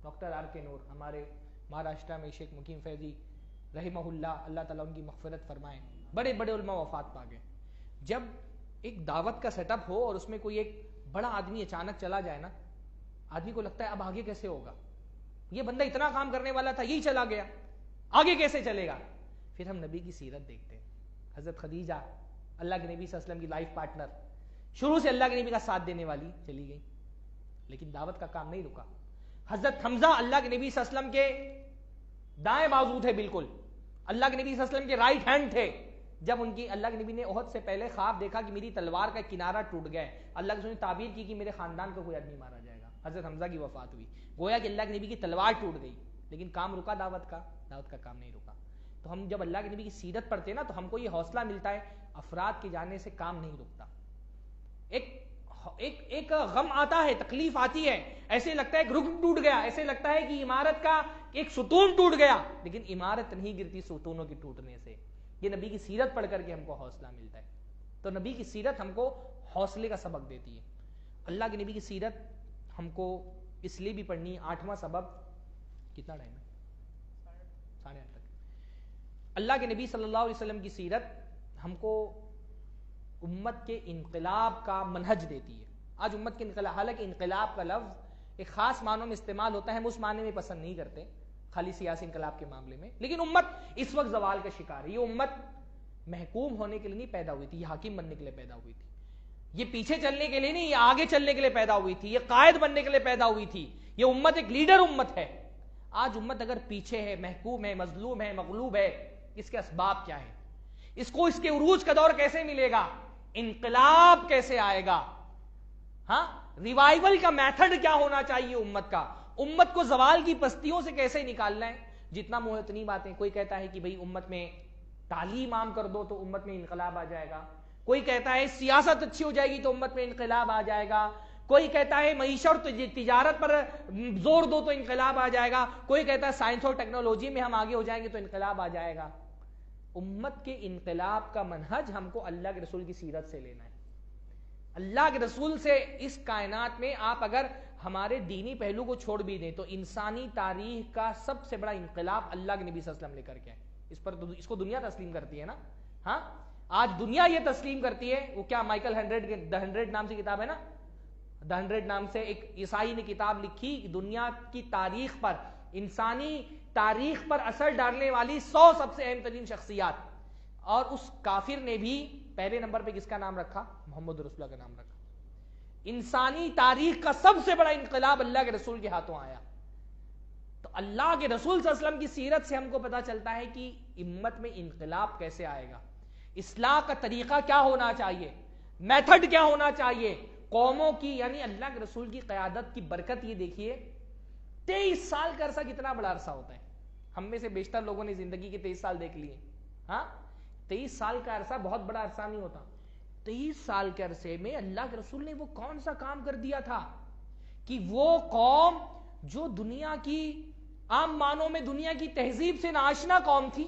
ڈاکٹر آر کے نور ہمارے مہاراشٹرا میں، شیخ مقیم فیضی رحمہ اللہ تعالیٰ ان کی مغفرت فرمائے، بڑے بڑے علماء وفات پا گئے. جب ایک دعوت کا سیٹ اپ ہو اور اس میں کوئی ایک بڑا آدمی اچانک چلا جائے نا، آدمی کو لگتا ہے اب آگے کیسے ہوگا. یہ بندہ اتنا کام کرنے والا تھا، یہی چلا گیا، آگے کیسے چلے گا. پھر ہم نبی کی سیرت دیکھتے ہیں. حضرت خدیجہ اللہ کے نبی صلی اللہ علیہ وسلم کی لائف پارٹنر، شروع سے اللہ کے نبی کا ساتھ دینے والی، چلی گئی لیکن دعوت کا کام نہیں رکا. حضرت حمزہ اللہ کے نبی صلی اللہ علیہ وسلم کے دائیں بازو تھے، بالکل اللہ کے نبی صلی اللہ علیہ وسلم کے رائٹ ہینڈ تھے. جب ان کی اللہ کے نبی نے احد سے پہلے خواب دیکھا کہ میری تلوار کا کنارہ ٹوٹ گیا ہے، اللہ کے رسول نے تعبیر کی کہ میرے خاندان کا کوئی آدمی مارا جائے گا. حضرت حمزہ کی وفات ہوئی. گویا کہ اللہ کے نبی کی تلوار ٹوٹ گئی لیکن کام رکا، دعوت کا کام نہیں رکا. تو ہم جب اللہ کے نبی کی سیرت پڑھتے ہیں نا تو ہم کو یہ حوصلہ ملتا ہے افراد کے جانے سے کام نہیں رکتا. ایک غم آتا ہے، تکلیف آتی ہے، ایسے لگتا ہے کہ رکن ٹوٹ گیا، ایسے لگتا ہے کہ عمارت کا ایک ستون ٹوٹ گیا، لیکن عمارت نہیں گرتی ستونوں کے ٹوٹنے سے. یہ نبی کی سیرت پڑھ کر کے ہم کو حوصلہ ملتا ہے. تو نبی کی سیرت ہم کو حوصلے کا سبق دیتی ہے. اللہ کے نبی کی سیرت ہم کو اس لیے بھی پڑھنی ہے. 8واں سبق کتنا ٹائم ہے؟ 8:30 تک. اللہ کے نبی صلی اللہ علیہ وسلم کی سیرت ہم کو امت کے انقلاب کا منہج دیتی ہے. آج امت کے انقلاب، حالانکہ انقلاب کا لفظ ایک خاص معنوں میں استعمال ہوتا ہے، ہم اس معنی میں پسند نہیں کرتے خالی سیاسی انقلاب کے معاملے میں، لیکن امت اس وقت زوال کا شکار ہے. یہ امت محکوم ہونے کے لیے نہیں پیدا ہوئی تھی، یہ حاکم بننے کے لیے پیدا ہوئی تھی. یہ پیچھے چلنے کے لیے نہیں، یہ آگے چلنے کے لیے پیدا ہوئی تھی، یہ قائد بننے کے لیے پیدا ہوئی تھی. یہ امت ایک لیڈر امت ہے. آج امت اگر پیچھے ہے، محکوم ہے، مظلوم ہے، مغلوب ہے، اس کے اسباب کیا ہیں؟ اس کو اس کے عروج کا دور کیسے ملے گا؟ انقلاب کیسے آئے گا؟ ہاں، ریوائیول کا میتھڈ کیا ہونا چاہیے امت کا؟ امت کو زوال کی پستیوں سے کیسے نکالنا ہے؟ جتنا منہ اتنی باتیں. کوئی کہتا ہے کہ بھئی امت میں تعلیم عام کر دو تو امت میں انقلاب آ جائے گا. کوئی کہتا ہے سیاست اچھی ہو جائے گی تو امت میں انقلاب آ جائے گا. کوئی کہتا ہے معیشت اور تجارت پر زور دو تو انقلاب آ جائے گا. کوئی کہتا ہے سائنس اور ٹیکنالوجی میں ہم آگے ہو جائیں گے تو انقلاب آ جائے گا. امت کے انقلاب کا منہج ہم کو اللہ کے رسول کی سیرت سے لینا ہے. اللہ کے رسول سے اس کائنات میں آپ اگر ہمارے دینی پہلو کو چھوڑ بھی دیں تو انسانی تاریخ کا سب سے بڑا انقلاب اللہ کے نبی صلی اللہ علیہ وسلم لے کر کے آئے. اس کو دنیا تسلیم کرتی ہے نا. ہاں، آج دنیا یہ تسلیم کرتی ہے. وہ کیا مائیکل ہنڈریڈ کے دا 100 نام سے کتاب ہے نا، دا 100 نام سے ایک عیسائی نے کتاب لکھی کہ دنیا کی تاریخ پر، انسانی تاریخ پر اثر ڈالنے والی 100 سب سے اہم ترین شخصیات. اور اس کافر نے بھی پہلے نمبر پہ کس کا نام رکھا؟ محمد رسول اللہ کا نام رکھا. انسانی تاریخ کا سب سے بڑا انقلاب اللہ کے رسول کے ہاتھوں آیا. تو اللہ کے رسول صلی اللہ علیہ وسلم کی سیرت سے ہم کو پتا چلتا ہے کہ امت میں انقلاب کیسے آئے گا، اصلاح کا طریقہ کیا ہونا چاہیے، میتھڈ کیا ہونا چاہیے. قوموں کی یعنی اللہ کے رسول کی قیادت کی برکت یہ دیکھیے. 23 سال کا عرصہ کتنا بڑا عرصہ ہوتا ہے. ہم میں سے بیشتر لوگوں نے زندگی کے 23 سال دیکھ لیے. ہاں، 23 سال کا عرصہ بہت بڑا عرصہ نہیں ہوتا. 23 سال کے عرصے میں اللہ کے رسول نے وہ کون سا کام کر دیا تھا کہ وہ قوم جو دنیا کی عام معنوں میں دنیا کی تہذیب سے ناآشنا قوم تھی،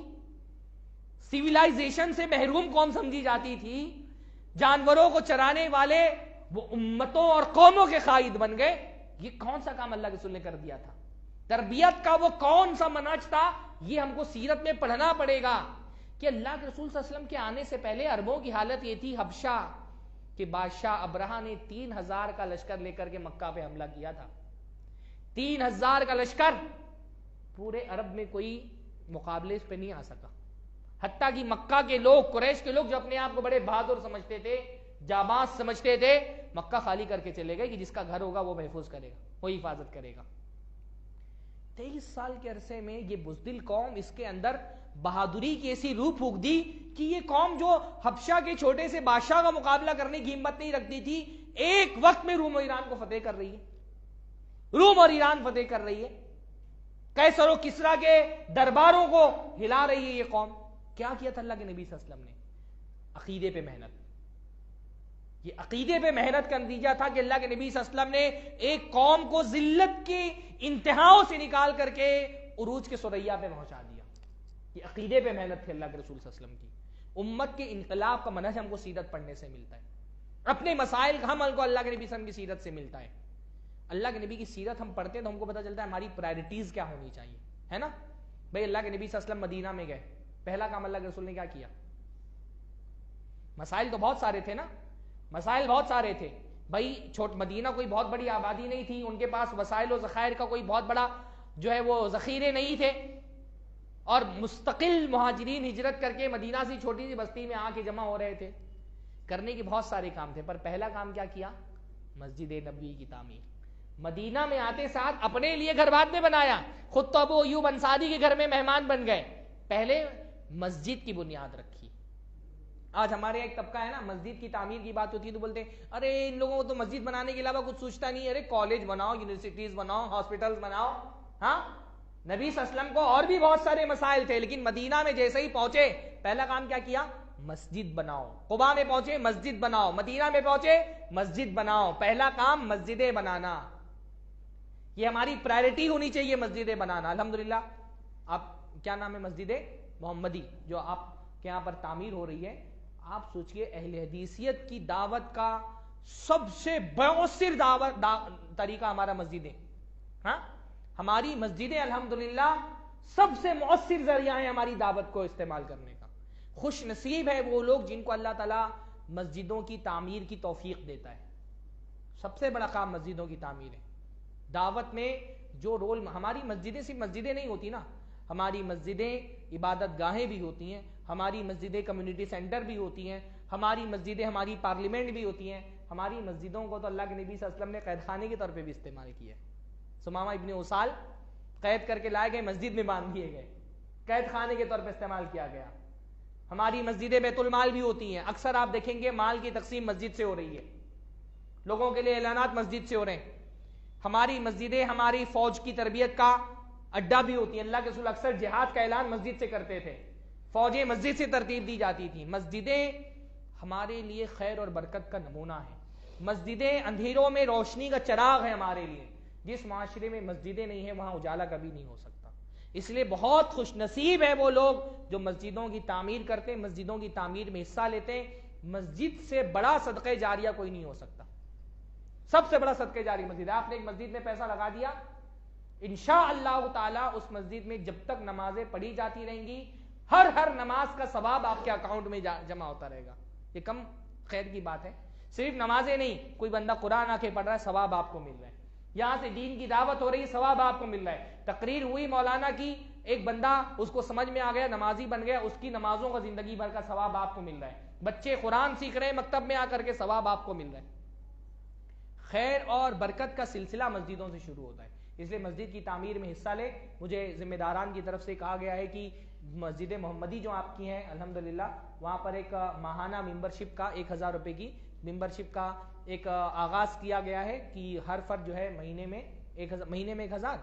سیویلائزیشن سے محروم قوم سمجھی جاتی تھی، جانوروں کو چرانے والے، وہ امتوں اور قوموں کے قائد بن گئے. یہ کون سا کام اللہ کے رسول نے کر دیا تھا؟ تربیت کا وہ کون سا منہج تھا؟ یہ ہم کو سیرت میں پڑھنا پڑے گا کہ اللہ کے رسول صلی اللہ علیہ وسلم کے آنے سے پہلے عربوں کی حالت یہ تھی. حبشہ کہ بادشاہ ابرہہ نے 3000 کا لشکر لے کر کے مکہ پہ حملہ کیا تھا. 3000 کا لشکر، پورے عرب میں کوئی مقابلے اس پہ نہیں آ سکا. حتیٰ کہ مکہ کے لوگ، قریش کے لوگ جو اپنے آپ کو بڑے بہادر سمجھتے تھے، جاباز سمجھتے تھے، مکہ خالی کر کے چلے گئے کہ جس کا گھر ہوگا وہ محفوظ کرے گا، وہ حفاظت کرے گا. 23 سال کے عرصے میں یہ بزدل قوم، اس کے اندر بہادری کی ایسی روح پھونک دی کہ یہ قوم جو حبشہ کے چھوٹے سے بادشاہ کا مقابلہ کرنے کی ہمت نہیں رکھتی تھی، ایک وقت میں روم اور ایران کو فتح کر رہی ہے. روم اور ایران فتح کر رہی ہے. قیصر و کسریٰ کے درباروں کو ہلا رہی ہے یہ قوم. کیا کیا تھا اللہ کے نبی صلی اللہ علیہ وسلم نے؟ عقیدے پہ محنت. یہ عقیدے پہ محنت کا نتیجہ تھا کہ اللہ کے نبی صلی اللہ علیہ وسلم نے ایک قوم کو ذلت کی انتہاؤں سے نکال کر کے عروج کے ثریا پہ پہنچا دیا. یہ عقیدے پہ محنت تھی اللہ کے رسول صلی اللہ علیہ وسلم کی. امت کے انقلاب کا منہج ہم کو سیرت پڑھنے سے ملتا ہے. اپنے مسائل کا حل کو اللہ کے نبی صلی اللہ علیہ وسلم کی سیرت سے ملتا ہے. اللہ کے نبی کی سیرت ہم پڑھتے ہیں تو ہم کو پتہ چلتا ہے ہماری پرائرٹیز کیا ہونی چاہیے، ہے نا. بھائی اللہ کے نبی صلی اللہ علیہ وسلم مدینہ میں گئے، پہلا کام اللہ کے رسول نے کیا کیا؟ مسائل تو بہت سارے تھے نا، مسائل بہت سارے تھے. بھائی مدینہ کوئی بہت بڑی آبادی نہیں تھی، ان کے پاس وسائل و ذخائر کا کوئی بہت بڑا جو ہے وہ ذخیرے نہیں تھے، اور مستقل مہاجرین ہجرت کر کے مدینہ سے چھوٹی سی بستی میں آ کے جمع ہو رہے تھے. کرنے کے بہت سارے کام تھے، پر پہلا کام کیا کیا؟ مسجد نبوی کی تعمیر. مدینہ میں آتے ساتھ اپنے لیے گھر بعد میں بنایا، خود تو ابو ایوب انصاری کے گھر میں مہمان بن گئے، پہلے مسجد کی بنیاد رکھی. آج ہمارے ایک طبقہ ہے نا، مسجد کی تعمیر کی بات ہوتی ہے تو بولتے ہیں ارے ان لوگوں کو تو مسجد بنانے کے علاوہ کچھ سوچتا نہیں. ارے کالج بناؤ، یونیورسٹیز بناؤ، ہاسپٹلز بناؤ. ہاں، نبی صلی اللہ علیہ وسلم کو اور بھی بہت سارے مسائل تھے، لیکن مدینہ میں جیسے ہی پہنچے پہلا کام کیا کیا؟ مسجد بناؤ. قباء میں پہنچے مسجد بناؤ، مدینہ میں پہنچے مسجد بناؤ. پہلا کام مسجدیں بنانا. یہ ہماری پرائرٹی ہونی چاہیے، مسجدیں بنانا. الحمدللہ آپ کیا نام ہے مسجد محمدی جو آپ کے یہاں پر تعمیر ہو رہی ہے. آپ سوچئے اہل حدیثیت کی دعوت کا سب سے مؤثر طریقہ ہمارا مسجد ہے. ہاں، ہماری مسجدیں الحمدللہ سب سے مؤثر ذریعہ ہیں ہماری دعوت کو استعمال کرنے کا. خوش نصیب ہے وہ لوگ جن کو اللہ تعالیٰ مسجدوں کی تعمیر کی توفیق دیتا ہے. سب سے بڑا کام مسجدوں کی تعمیر ہے. دعوت میں جو رول ہماری مسجدیں صرف مسجدیں نہیں ہوتی نا، ہماری مسجدیں عبادت گاہیں بھی ہوتی ہیں. ہماری مسجدیں کمیونٹی سینٹر بھی ہوتی ہیں، ہماری مسجدیں ہماری پارلیمنٹ بھی ہوتی ہیں. ہماری مسجدوں کو تو اللہ کے نبی صلی اللہ علیہ وسلم نے قید خانے کے طور پہ بھی استعمال کیا ہے. ثمامہ ابن اسال قید کر کے لائے گئے، مسجد میں باندھ دیے گئے، قید خانے کے طور پہ استعمال کیا گیا. ہماری مسجدیں بیت المال بھی ہوتی ہیں، اکثر آپ دیکھیں گے مال کی تقسیم مسجد سے ہو رہی ہے، لوگوں کے لیے اعلانات مسجد سے ہو رہے ہیں. ہماری مسجدیں ہماری فوج کی تربیت کا اڈا بھی ہوتی ہیں. اللہ کے رسول اکثر جہاد کا اعلان مسجد سے کرتے تھے، فوجیں مسجد سے ترتیب دی جاتی تھیں. مسجدیں ہمارے لیے خیر اور برکت کا نمونہ ہیں. مسجدیں اندھیروں میں روشنی کا چراغ ہے ہمارے لیے. جس معاشرے میں مسجدیں نہیں ہیں وہاں اجالا کبھی نہیں ہو سکتا. اس لیے بہت خوش نصیب ہے وہ لوگ جو مسجدوں کی تعمیر کرتے ہیں، مسجدوں کی تعمیر میں حصہ لیتے ہیں. مسجد سے بڑا صدقہ جاریہ کوئی نہیں ہو سکتا. سب سے بڑا صدقہ جاری مسجد ہے. آپ نے ایک مسجد میں پیسہ لگا دیا، انشاءاللہ تعالی اس مسجد میں جب تک نمازیں پڑھی جاتی رہیں گی، ہر نماز کا ثواب آپ کے اکاؤنٹ میں جمع ہوتا رہے گا. یہ کم خیر کی بات ہے. صرف نمازیں نہیں، کوئی بندہ قرآن آ کے پڑھ رہا ہے، ثواب آپ کو مل رہا ہے. یہاں سے دین کی دعوت ہو رہی ہے، ثواب آپ کو مل رہا ہے. تقریر ہوئی مولانا کی، ایک بندہ اس کو سمجھ میں آ گیا، نمازی بن گیا، اس کی نمازوں کا زندگی بھر کا ثواب آپ کو مل رہا ہے. بچے قرآن سیکھ رہے ہیں مکتب میں آ کر کے، ثواب آپ کو مل رہا ہے. خیر اور برکت کا سلسلہ مسجدوں سے شروع ہوتا ہے. اس لیے مسجد کی تعمیر میں حصہ لے. مجھے ذمہ داران کی طرف سے کہا گیا ہے کہ مسجد محمدی جو آپ کی ہیں الحمدللہ، وہاں پر ایک ماہانہ ممبرشپ کا 1000 روپے کی ممبرشپ کا ایک آغاز کیا گیا ہے کہ ہر فرد جو ہے مہینے میں 1000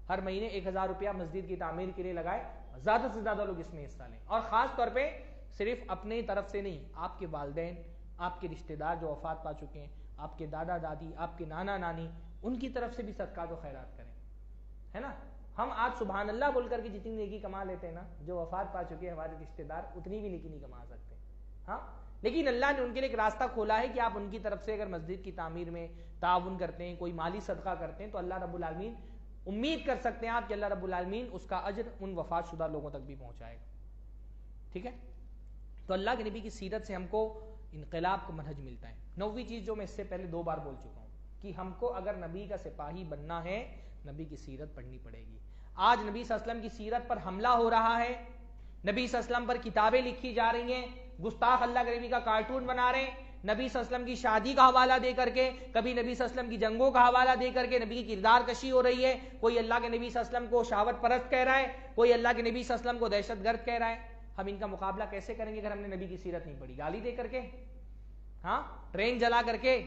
ہر مہینے 1000 روپیہ مسجد کی تعمیر کے لیے لگائے. زیادہ سے زیادہ لوگ اس میں حصہ لیں، اور خاص طور پہ صرف اپنی طرف سے نہیں، آپ کے والدین، آپ کے رشتہ دار جو وفات پا چکے ہیں، آپ کے دادا دادی، آپ کے نانا نانی، ان کی طرف سے بھی صدقات و خیرات کریں، ہے نا. ہم آج سبحان اللہ بول کر کے جتنی نیکی کما لیتے ہیں نا، جو وفات پا چکے ہیں ہمارے رشتہ دار اتنی بھی نیکی نہیں کما سکتے. ہاں، لیکن اللہ نے ان کے لیے ایک راستہ کھولا ہے کہ آپ ان کی طرف سے اگر مسجد کی تعمیر میں تعاون کرتے ہیں، کوئی مالی صدقہ کرتے ہیں، تو اللہ رب العالمین امید کر سکتے ہیں آپ کہ اللہ رب العالمین اس کا اجر ان وفات شدہ لوگوں تک بھی پہنچائے گا. ٹھیک ہے. تو اللہ کے نبی کی سیرت سے ہم کو انقلاب کا منہج ملتا ہے. 9ویں چیز جو میں اس سے پہلے 2 بار بول چکا ہوں کہ ہم کو اگر نبی کا سپاہی بننا ہے، نبی کی سیرت پڑھنی پڑے گی. آج نبی صلی اللہ علیہ وسلم کی سیرت پر حملہ ہو رہا ہے، نبی صلی اللہ علیہ وسلم پر کتابیں لکھی جا رہی ہیں، گستاخ اللہ کے نبی کا کارٹون بنا رہے ہیں، نبی صلی اللہ علیہ وسلم کی شادی کا حوالہ دے کر کے، کبھی نبی صلی اللہ علیہ وسلم کی جنگوں کا حوالہ دے کر کے نبی کی کردار کشی ہو رہی ہے. کوئی اللہ کے نبی صلی اللہ علیہ وسلم کو شہوت پرست کہہ رہا ہے، کوئی اللہ کے نبی صلی اللہ علیہ وسلم کو دہشت گرد کہہ رہا ہے. ہم ان کا مقابلہ کیسے کریں گے اگر ہم نے نبی کی سیرت نہیں پڑھی؟ گالی دے کر کے، ہاں، ٹرین جلا کر کے،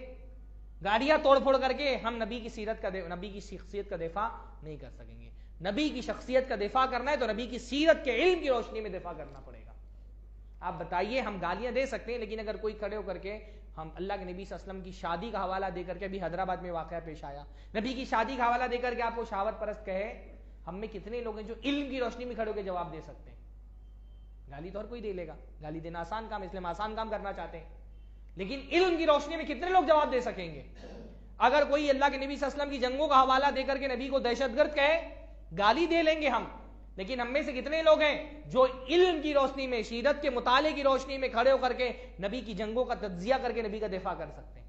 گاڑیاں توڑ پھوڑ کر کے ہم نبی کی سیرت کا نبی کی شخصیت کا دفاع نہیں کر سکیں گے. نبی کی شخصیت کا دفاع کرنا ہے تو نبی کی سیرت کے علم کی روشنی میں دفاع کرنا پڑے گا. آپ بتائیے، ہم گالیاں دے سکتے ہیں، لیکن اگر کوئی کھڑے ہو کر کے ہم اللہ کے نبی صلی اللہ علیہ وسلم کی شادی کا حوالہ دے کر کے، ابھی حیدرآباد میں واقعہ پیش آیا، نبی کی شادی کا حوالہ دے کر کے آپ کو شہوت پرست کہے، ہم میں کتنے لوگ ہیں جو علم کی روشنی میں کھڑے ہو کے جواب دے سکتے ہیں؟ گالی تو ہر کوئی دے لے گا، گالی دینا آسان کام، اس لیے ہم آسان کام کرنا چاہتے ہیں، لیکن علم کی روشنی میں کتنے لوگ جواب دے سکیں گے؟ اگر کوئی اللہ کے نبی صلی اللہ علیہ وسلم کی جنگوں کا حوالہ دے کر کے نبی کو دہشت گرد کہے، گالی دے لیں گے ہم، لیکن ہم میں سے کتنے لوگ ہیں جو علم کی روشنی میں، سیرت کے مطالعے کی روشنی میں کھڑے ہو کر کے نبی کی جنگوں کا تجزیہ کر کے نبی کا دفاع کر سکتے ہیں؟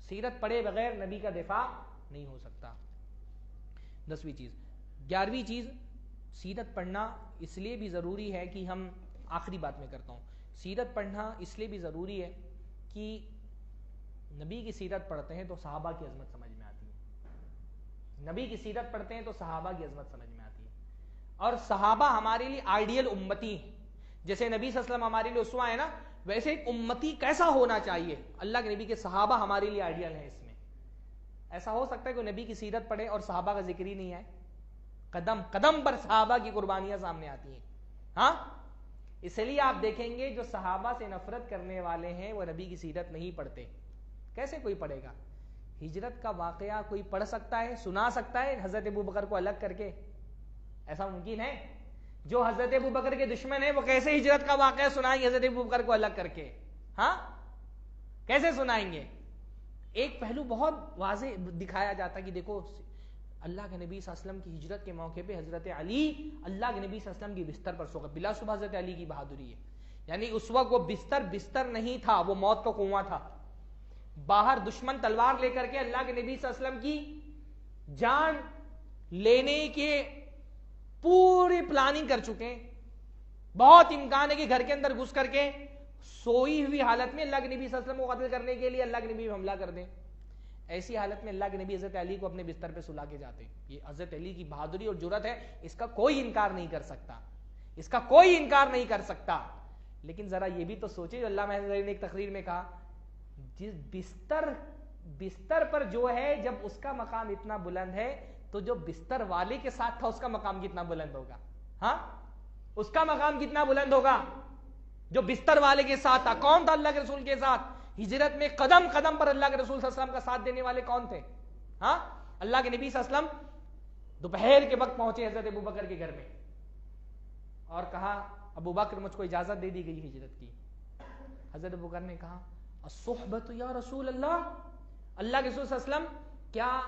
سیرت پڑھے بغیر نبی کا دفاع نہیں ہو سکتا. 10ویں چیز. 11ویں چیز، سیرت پڑھنا اس لیے بھی ضروری ہے کہ ہم، آخری بات میں کرتا ہوں، سیرت پڑھنا اس لیے بھی ضروری ہے کہ نبی کی سیرت پڑھتے ہیں تو صحابہ کی عظمت سمجھ میں آتی ہے. نبی کی سیرت پڑھتے ہیں تو صحابہ کی عظمت سمجھ میں آتی ہے، اور صحابہ ہمارے لیے آئیڈیل امتی ہیں. جیسے نبی صلی اللہ علیہ وسلم ہمارے لیے اسوہ ہے نا، ویسے ایک امتی کیسا ہونا چاہیے؟ اللہ کے نبی کے صحابہ ہمارے لیے آئیڈیل ہیں. اس میں ایسا ہو سکتا ہے کہ نبی کی سیرت پڑھے اور صحابہ کا ذکر ہی نہیں آئے؟ قدم قدم پر صحابہ کی قربانیاں سامنے آتی ہیں. ہاں، اس لیے آپ دیکھیں گے جو صحابہ سے نفرت کرنے والے ہیں وہ نبی کی سیرت نہیں پڑھتے. کیسے کوئی پڑھے گا؟ ہجرت کا واقعہ کوئی پڑھ سکتا ہے، سنا سکتا ہے حضرت ابوبکر کو الگ کر کے؟ ایسا ممکن ہے؟ جو حضرت ابوبکر کے دشمن ہیں وہ کیسے ہجرت کا واقعہ سنائیں گے حضرت ابوبکر کو الگ کر کے؟ ہاں، کیسے سنائیں گے؟ ایک پہلو بہت واضح دکھایا جاتا ہے کہ دیکھو اللہ کے نبی صلی اللہ علیہ وسلم کی ہجرت کے موقع پہ حضرت علی اللہ کے نبی صلی اللہ علیہ وسلم کی بستر پر سو گئے. بلا شبہ حضرت علی کی بہادری ہے، یعنی اس وقت وہ بستر نہیں تھا، وہ موت کا کنواں تھا. باہر دشمن تلوار لے کر کے اللہ کے نبی صلی اللہ علیہ وسلم کی جان لینے کے پوری پلاننگ کر چکے ہیں. بہت امکان ہے کہ گھر کے اندر گھس کر کے سوئی ہوئی حالت میں اللہ کے نبی صلی اللہ علیہ وسلم کو قتل کرنے کے لیے اللہ کے نبی حملہ کر دیں. ایسی حالت میں اللہ کے نبی حضرت علی کو اپنے بستر پہ سلا کے جاتے. یہ حضرت علی کی بہادری اور جرأت ہے, اس کا کوئی انکار نہیں کر سکتا, اس کا کوئی انکار نہیں کر سکتا. لیکن ذرا یہ بھی تو سوچے, جو علامہ نے ایک تقریر میں کہا, جس بستر پر جو ہے, جب اس کا مقام اتنا بلند ہے تو جو بستر والے کے ساتھ تھا اس کا مقام کتنا بلند ہوگا. ہاں, اس کا مقام کتنا بلند ہوگا جو بستر والے کے ساتھ تھا. کون تھا اللہ کے رسول کے ساتھ؟ ہجرت میں قدم قدم پر اللہ کے رسول صلی اللہ علیہ وسلم کا ساتھ دینے والے کون تھے؟ ہاں, اللہ کے نبی صلی اللہ علیہ وسلم دوپہر کے وقت پہنچے حضرت ابو بکر کے گھر میں اور کہا, ابو بکر مجھ کو اجازت دے دی گئی ہجرت کی. حضرت ابو بکر نے کہا, الصحبۃ یا رسول اللہ, اللہ کے رسول صلی اللہ علیہ وسلم کیا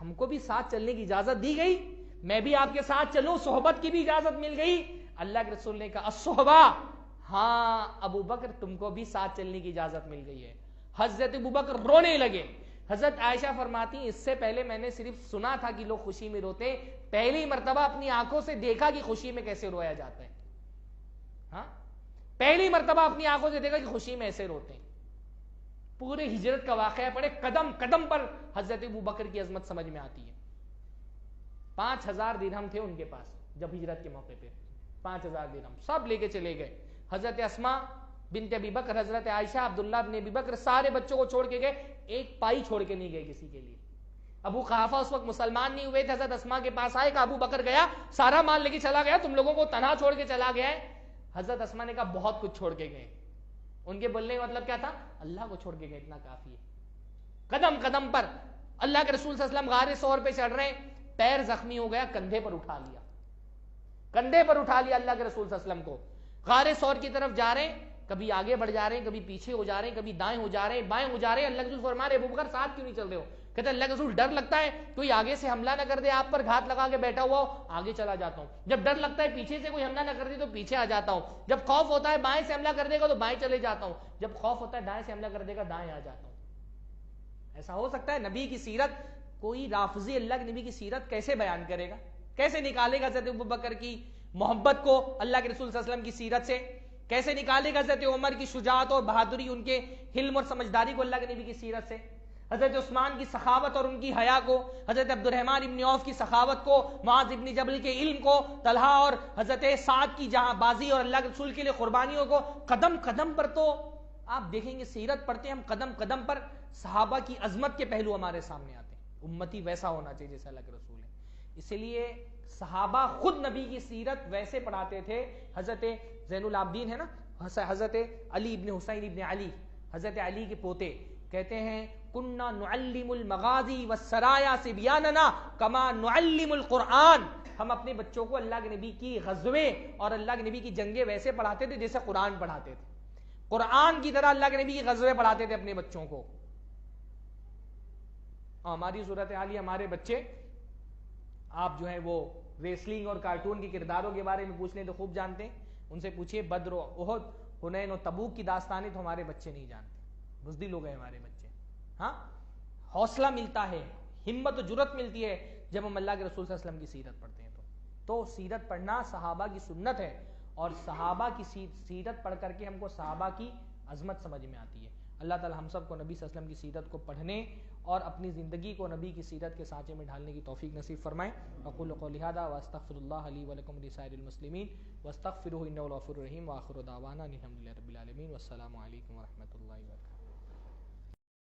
ہم کو بھی ساتھ چلنے کی اجازت دی گئی؟ میں بھی آپ کے ساتھ چلوں, صحبت کی بھی اجازت مل گئی؟ اللہ کے رسول نے کہا, الصحبہ, ہاں ابو بکر تم کو بھی ساتھ چلنے کی اجازت مل گئی ہے. حضرت ابو بکر رونے لگے. حضرت عائشہ فرماتی, اس سے پہلے میں نے صرف سنا تھا کہ لوگ خوشی میں روتے, پہلی مرتبہ اپنی آنکھوں سے دیکھا کہ خوشی میں کیسے رویا جاتا ہے. ہاں, پہلی مرتبہ اپنی آنکھوں سے دیکھا کہ خوشی میں ایسے روتے ہیں. پورے ہجرت کا واقعہ پڑے, قدم قدم پر حضرت ابو بکر کی عظمت سمجھ میں آتی ہے. 5,000 درہم تھے ان کے پاس جب ہجرت کے موقع پہ, 5,000 درہم سب لے کے چلے گئے. حضرت اسماء بنت ابی بکر, حضرت عائشہ, عبداللہ بن ابی بکر, سارے بچوں کو چھوڑ کے گئے, ایک پائی چھوڑ کے نہیں گئے کسی کے لیے. ابو قحافہ اس وقت مسلمان نہیں ہوئے تھے. حضرت اسماء کے پاس آئے کہ ابو بکر گیا, سارا مال لے کے چلا گیا, تم لوگوں کو تنہا چھوڑ کے چلا گیا ہے. حضرت اسماء نے کہا, بہت کچھ چھوڑ کے گئے. ان کے بولنے کا مطلب کیا تھا؟ اللہ کو چھوڑ کے گئے, اتنا کافی ہے. قدم قدم پر اللہ کے رسول صلی اللہ علیہ وسلم غار ثور پہ چڑھ رہے ہیں, پیر زخمی ہو گیا, کندھے پر اٹھا لیا, کندھے پر اٹھا لیا اللہ کے رسول صلی اللہ علیہ وسلم کو. غار ثور کی طرف جا رہے ہیں, کبھی آگے بڑھ جا رہے ہیں, کبھی پیچھے ہو جا رہے ہیں, کبھی دائیں ہو جا رہے ہیں, بائیں ہو جا رہے ہیں. اللہ کے رسول فرما رہے, ابو بکر ساتھ کیوں نہیں چل رہے ہو؟ کہتے اللہ کے رسول ڈر لگتا ہے کوئی آگے سے حملہ نہ کر دے, آپ پر گھات لگا کے بیٹھا ہوا ہو, آگے چلا جاتا ہوں. جب ڈر لگتا ہے پیچھے سے کوئی حملہ نہ کر دے تو پیچھے آ جاتا ہوں. جب خوف ہوتا ہے بائیں سے حملہ کر دے گا تو بائیں چلے جاتا ہوں. جب خوف ہوتا ہے دائیں سے حملہ کر دے گا دائیں آ جاتا ہوں. ایسا ہو سکتا ہے؟ نبی کی سیرت, کوئی رافضی اللہ کے نبی کی سیرت کیسے بیان کرے گا, کیسے نکالے گا حضرت ابو بکر کی محبت کو اللہ کے رسول صلی اللہ علیہ وسلم کی سیرت سے, کیسے نکالے گا حضرت عمر کی شجاعت اور بہادری, ان کے حلم اور سمجھداری کو اللہ کے نبی کی سیرت سے, حضرت عثمان کی سخاوت اور ان کی حیا کو, حضرت عبد الرحمن ابن عوف کی سخاوت کو, معاذ ابن جبل کے علم کو, طلحہ اور حضرت سعد کی جہاں بازی اور اللہ کے رسول کے لیے قربانیوں کو. قدم قدم پر تو آپ دیکھیں گے, سیرت پڑھتے ہیں ہم, قدم قدم پر صحابہ کی عظمت کے پہلو ہمارے سامنے آتے ہیں. امتی ویسا ہونا چاہیے جیسا اللہ کے رسول ہے. اسی لیے صحابہ خود نبی کی سیرت ویسے پڑھاتے تھے. حضرت زین العابدین ہے نا, حضرت علی ابن حسین ابن علی, حضرت علی کے پوتے, کہتے ہیں کننا نعلم المغازی والسرایا سبیاننا کما نعلم القرآن, ہم اپنے بچوں کو اللہ کے نبی کی غزوے اور اللہ کے نبی کی جنگیں ویسے پڑھاتے تھے جیسے قرآن پڑھاتے تھے. قرآن کی طرح اللہ کے نبی کی غزوے پڑھاتے تھے اپنے بچوں کو. ہماری صورت حال یہ, ہمارے بچے آپ جو ہیں وہ ریسلنگ اور کارٹون کے کرداروں کے بارے میں پوچھ لیں تو خوب جانتے ہیں. ان سے پوچھیے بدر و احد, حنین و تبوک کی داستانیں تو ہمارے بچے نہیں جانتے. بزدل ہو گئے ہمارے بچے. ہاں, حوصلہ ملتا ہے, ہمت و جرت ملتی ہے جب ہم اللہ کے رسول صلی اللہ علیہ وسلم کی سیرت پڑھتے ہیں. تو سیرت پڑھنا صحابہ کی سنت ہے, اور صحابہ کی سیرت پڑھ کر کے ہم کو صحابہ کی عظمت سمجھ میں آتی ہے. اللہ تعالی ہم سب کو نبی صلی اللہ علیہ وسلم کی سیرت کو پڑھنے اور اپنی زندگی کو نبی کی سیرت کے سانچے میں ڈھالنے کی توفیق نصیب فرمائیں. اقول قولی ھذا واستغفر اللہ لی ولکم ولسائر المسلمین واستغفروہ انہ هو الغفور الرحیم. وآخر دعوانا الحمد للہ رب العالمین. والسلام علیکم ورحمۃ اللہ وبرکاتہ.